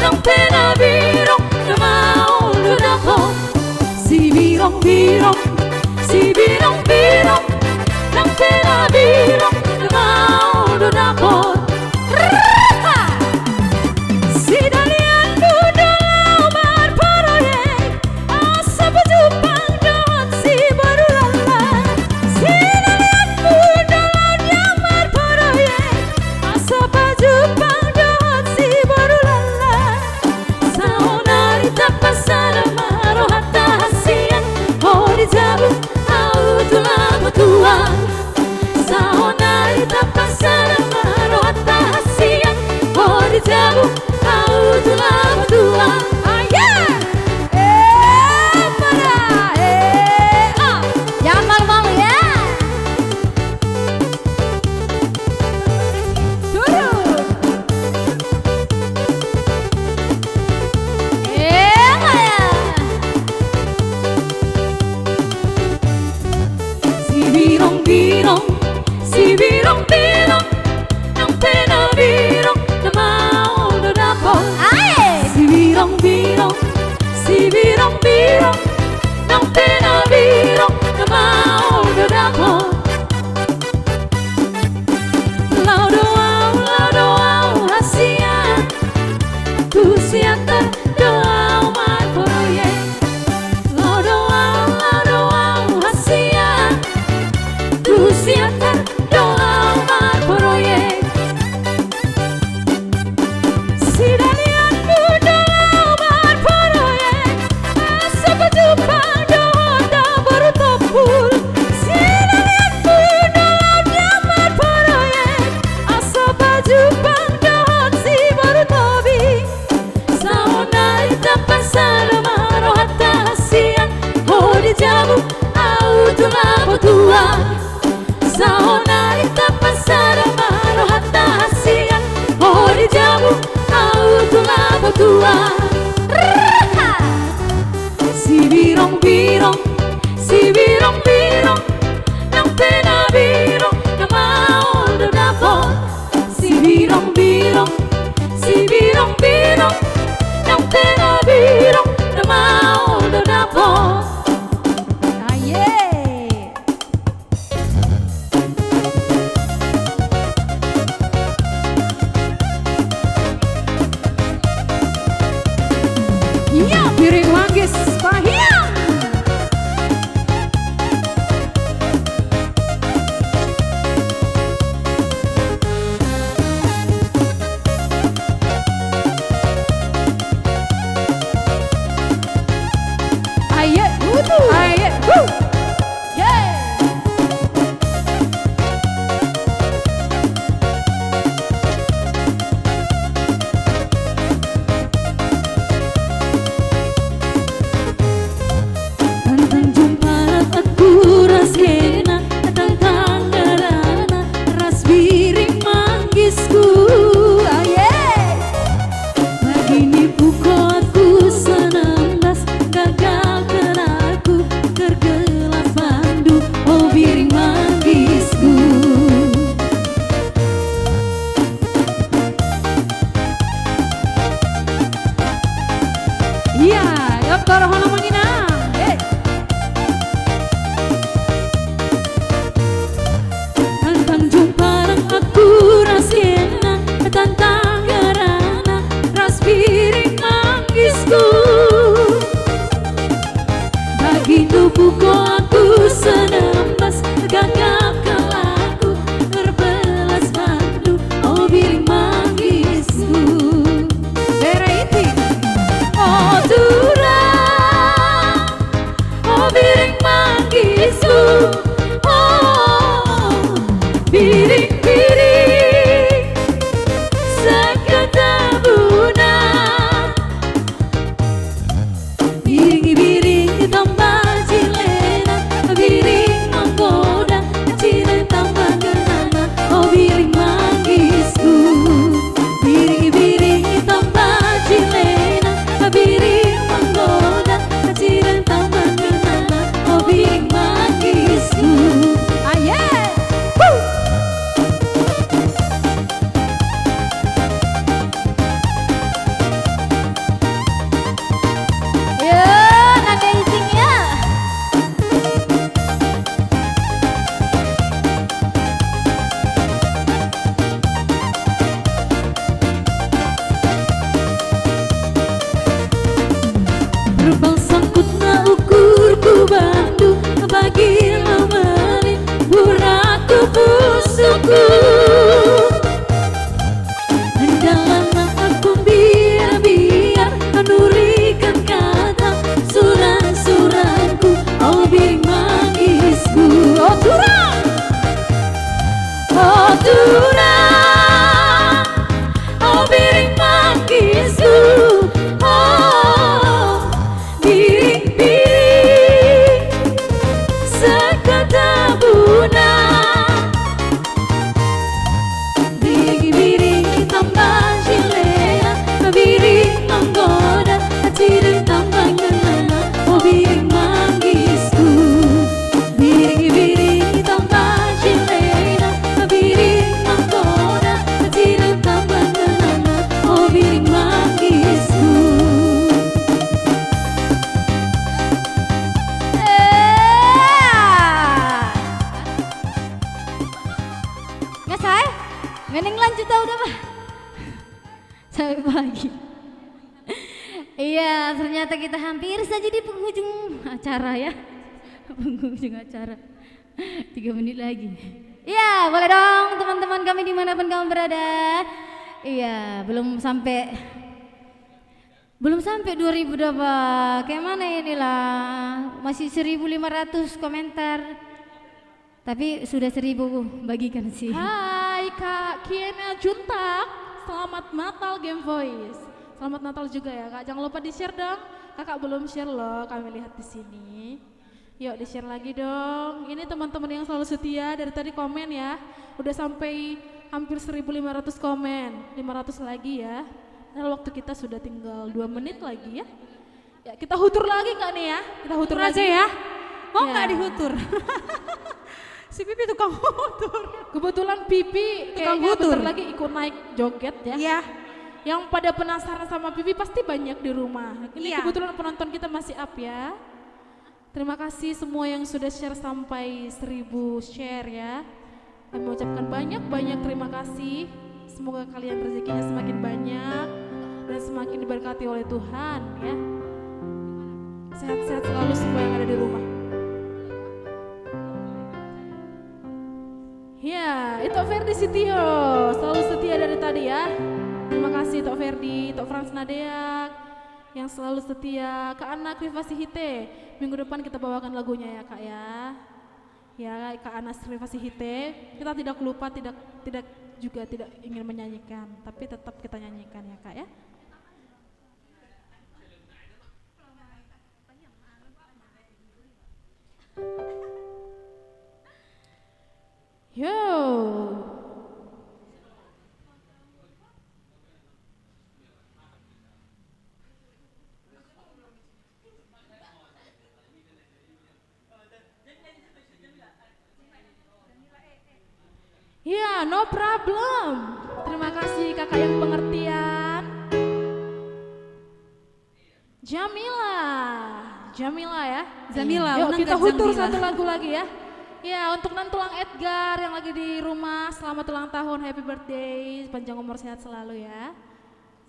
nang tenabirong na mau dapat si birong-birong nang tenabirong na mau dapat si dalian budal mar proyek asa berjumpa dengan si barulala si dalian budal mar proyek asa berjumpa dengan si barulala saonari tapasana maro hatta hasian hori jabu au tulama tuan saonari tapasana maro hatta hasian hori jabu au tulama tuan tua. Si birong-birong, si birong-birong, yang pena birong, yang mau do dapot. Si birong-birong, si birong-birong, yang pena birong, yang mau do dapot. Aye. Iya, piring manggis pahiang. Aye, aye, yeah. Tantang jumpa aku rasena, tantang garana ras biring manggisku. Begini pukul aku senembas, gagal keraku tergelas pandu, oh biring manggisku. Iya, yuk toro hono menginang. Tantang jumpa aku rasena, tantang garana ras piring manggisku. Begitu pukul aku senembas, gagal kelaku terbelas pandu, oh piring manggisku. Bereti. Oh turang, oh piring manggisku. Oh piring-piring seketebuna. Piring-piring tambah cilena, piring menggoda, cilena tambah genana, oh piring manggisku. Piring-piring tambah cilena, piring menggoda, cilena tambah genana, oh piring manggisku. Aye. Ya, nada izingnya. Terbang sangkut na ukur ku bandu, bagi lemelin buraku pusuku. Andalan aku biar-biar menurikan kata suran-suranku, oh biring manggisku. Oh turang, oh turang, oh biring manggisku. Oh piring-piring seketebuna. Piring-piring tambah cilena, piring menggoda, cilena tambah genana, oh piring manggisku. Piring-piring tambah cilena, piring menggoda, cilena tambah genana, oh piring manggisku. Nggak saya? Mending lanjut tau udah, Pak. Sampai pagi. Iya, ternyata kita hampir saja di penghujung acara ya. Penghujung acara. 3 menit lagi. Iya, boleh dong teman-teman kami dimanapun kamu berada. Iya, belum sampai 2000 udah, Pak. Kayak mana inilah? Masih 1500 komentar. Tapi sudah 1000 bagikan sih. Hai Kak Kiena Juntak, selamat Natal Game Voice. Selamat Natal juga ya Kak. Jangan lupa di-share dong. Kakak belum share loh, kami lihat di sini. Yuk di-share lagi dong. Ini teman-teman yang selalu setia dari tadi komen ya. Udah sampai hampir 1500 komen. 500 lagi ya. Padahal waktu kita sudah tinggal 2 menit lagi ya. Ya kita hutur lagi nggak nih ya? Kita hutur Aja lagi ya. Mau Ya. nggak dihutur? Si Pipi tukang hutur. Kebetulan Pipi Tukang kayaknya hutur. bentar lagi ikut naik joget ya. Iya. Yang pada penasaran sama Pipi pasti banyak di rumah. Ini Iya. kebetulan penonton kita masih up ya. Terima kasih semua yang sudah share sampai 1000 share ya. Kami mengucapkan banyak-banyak terima kasih. Semoga kalian rezekinya semakin banyak dan semakin diberkati oleh Tuhan ya. Sehat-sehat selalu semua yang ada di rumah. Ya, itu Ferdi Sitio, selalu setia dari tadi ya. Terima kasih Tok Ferdi, Tok Frans Nadeak yang selalu setia. Kak Ana Krivasi Hite, minggu depan kita bawakan lagunya ya Kak ya. Ya Kak Ana Krivasi Hite, kita tidak lupa, tidak juga tidak ingin menyanyikan, tapi tetap kita nyanyikan ya Kak ya. Yo. Ya, no problem. Terima kasih kakak yang pengertian. Jamila ya. Jamila, Yuk menang kita gak hutur Jamila? satu lagu lagi ya. Ya, untuk Nantulang Edgar yang lagi di rumah, selamat ulang tahun, happy birthday, panjang umur sehat selalu ya.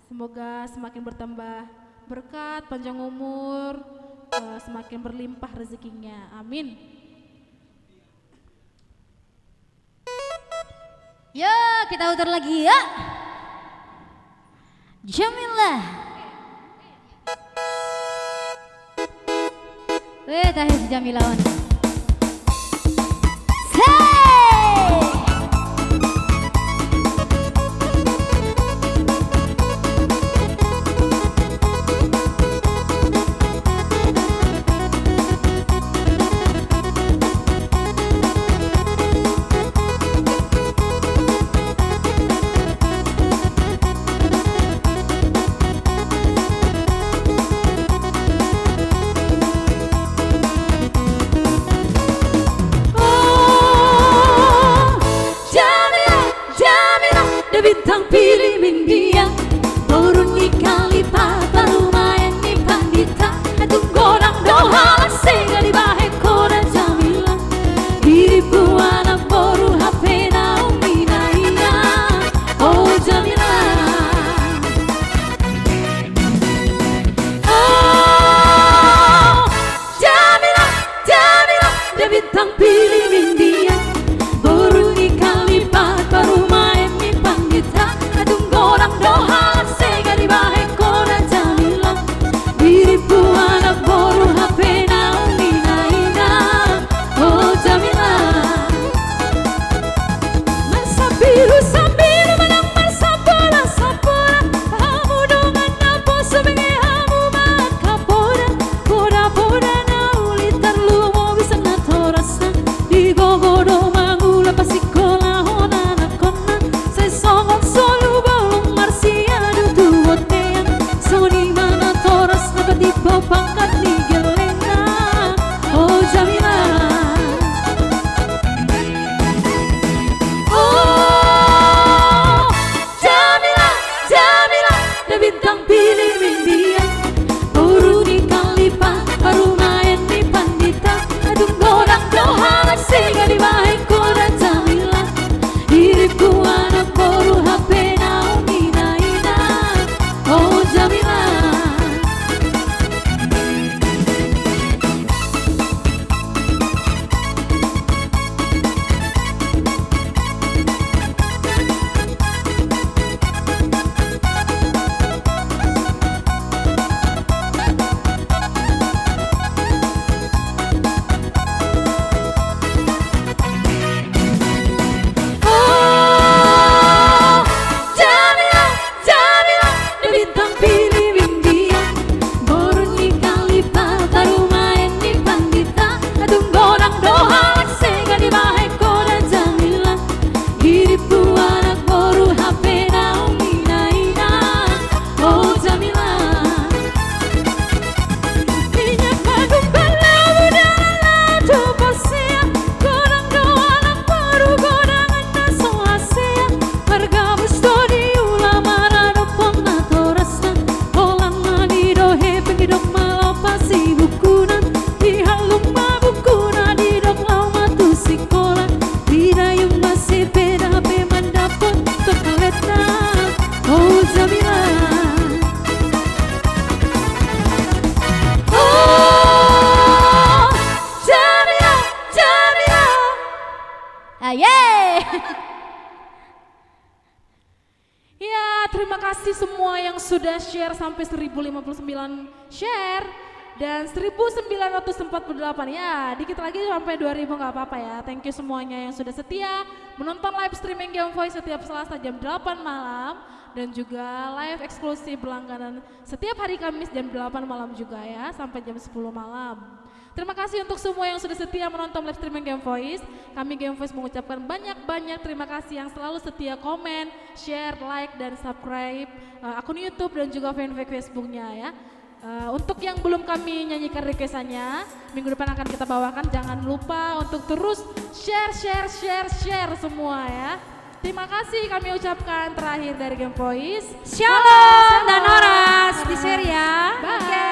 Semoga semakin bertambah berkat, panjang umur, semakin berlimpah rezekinya. Amin. Ya, kita putar lagi ya. Jamilah. Weh, tahir si Jamilah on. Say! Oh Ya, terima kasih semua yang sudah share sampai 1059 share dan 1948 ya, dikit lagi sampai 2000 nggak apa-apa ya. Thank you semuanya yang sudah setia menonton live streaming Game Voice setiap Selasa jam 8 malam dan juga live eksklusif berlangganan setiap hari Kamis jam 8 malam juga ya sampai jam 10 malam. Terima kasih untuk semua yang sudah setia menonton live streaming Game Voice. Kami Game Voice mengucapkan banyak-banyak terima kasih yang selalu setia komen, share, like, dan subscribe akun YouTube dan juga fanpage Facebooknya ya. Untuk yang belum kami nyanyikan requestannya, minggu depan akan kita bawakan. Jangan lupa untuk terus share semua ya. Terima kasih kami ucapkan terakhir dari Game Voice. Shalom dan Horas di share ya. Bye.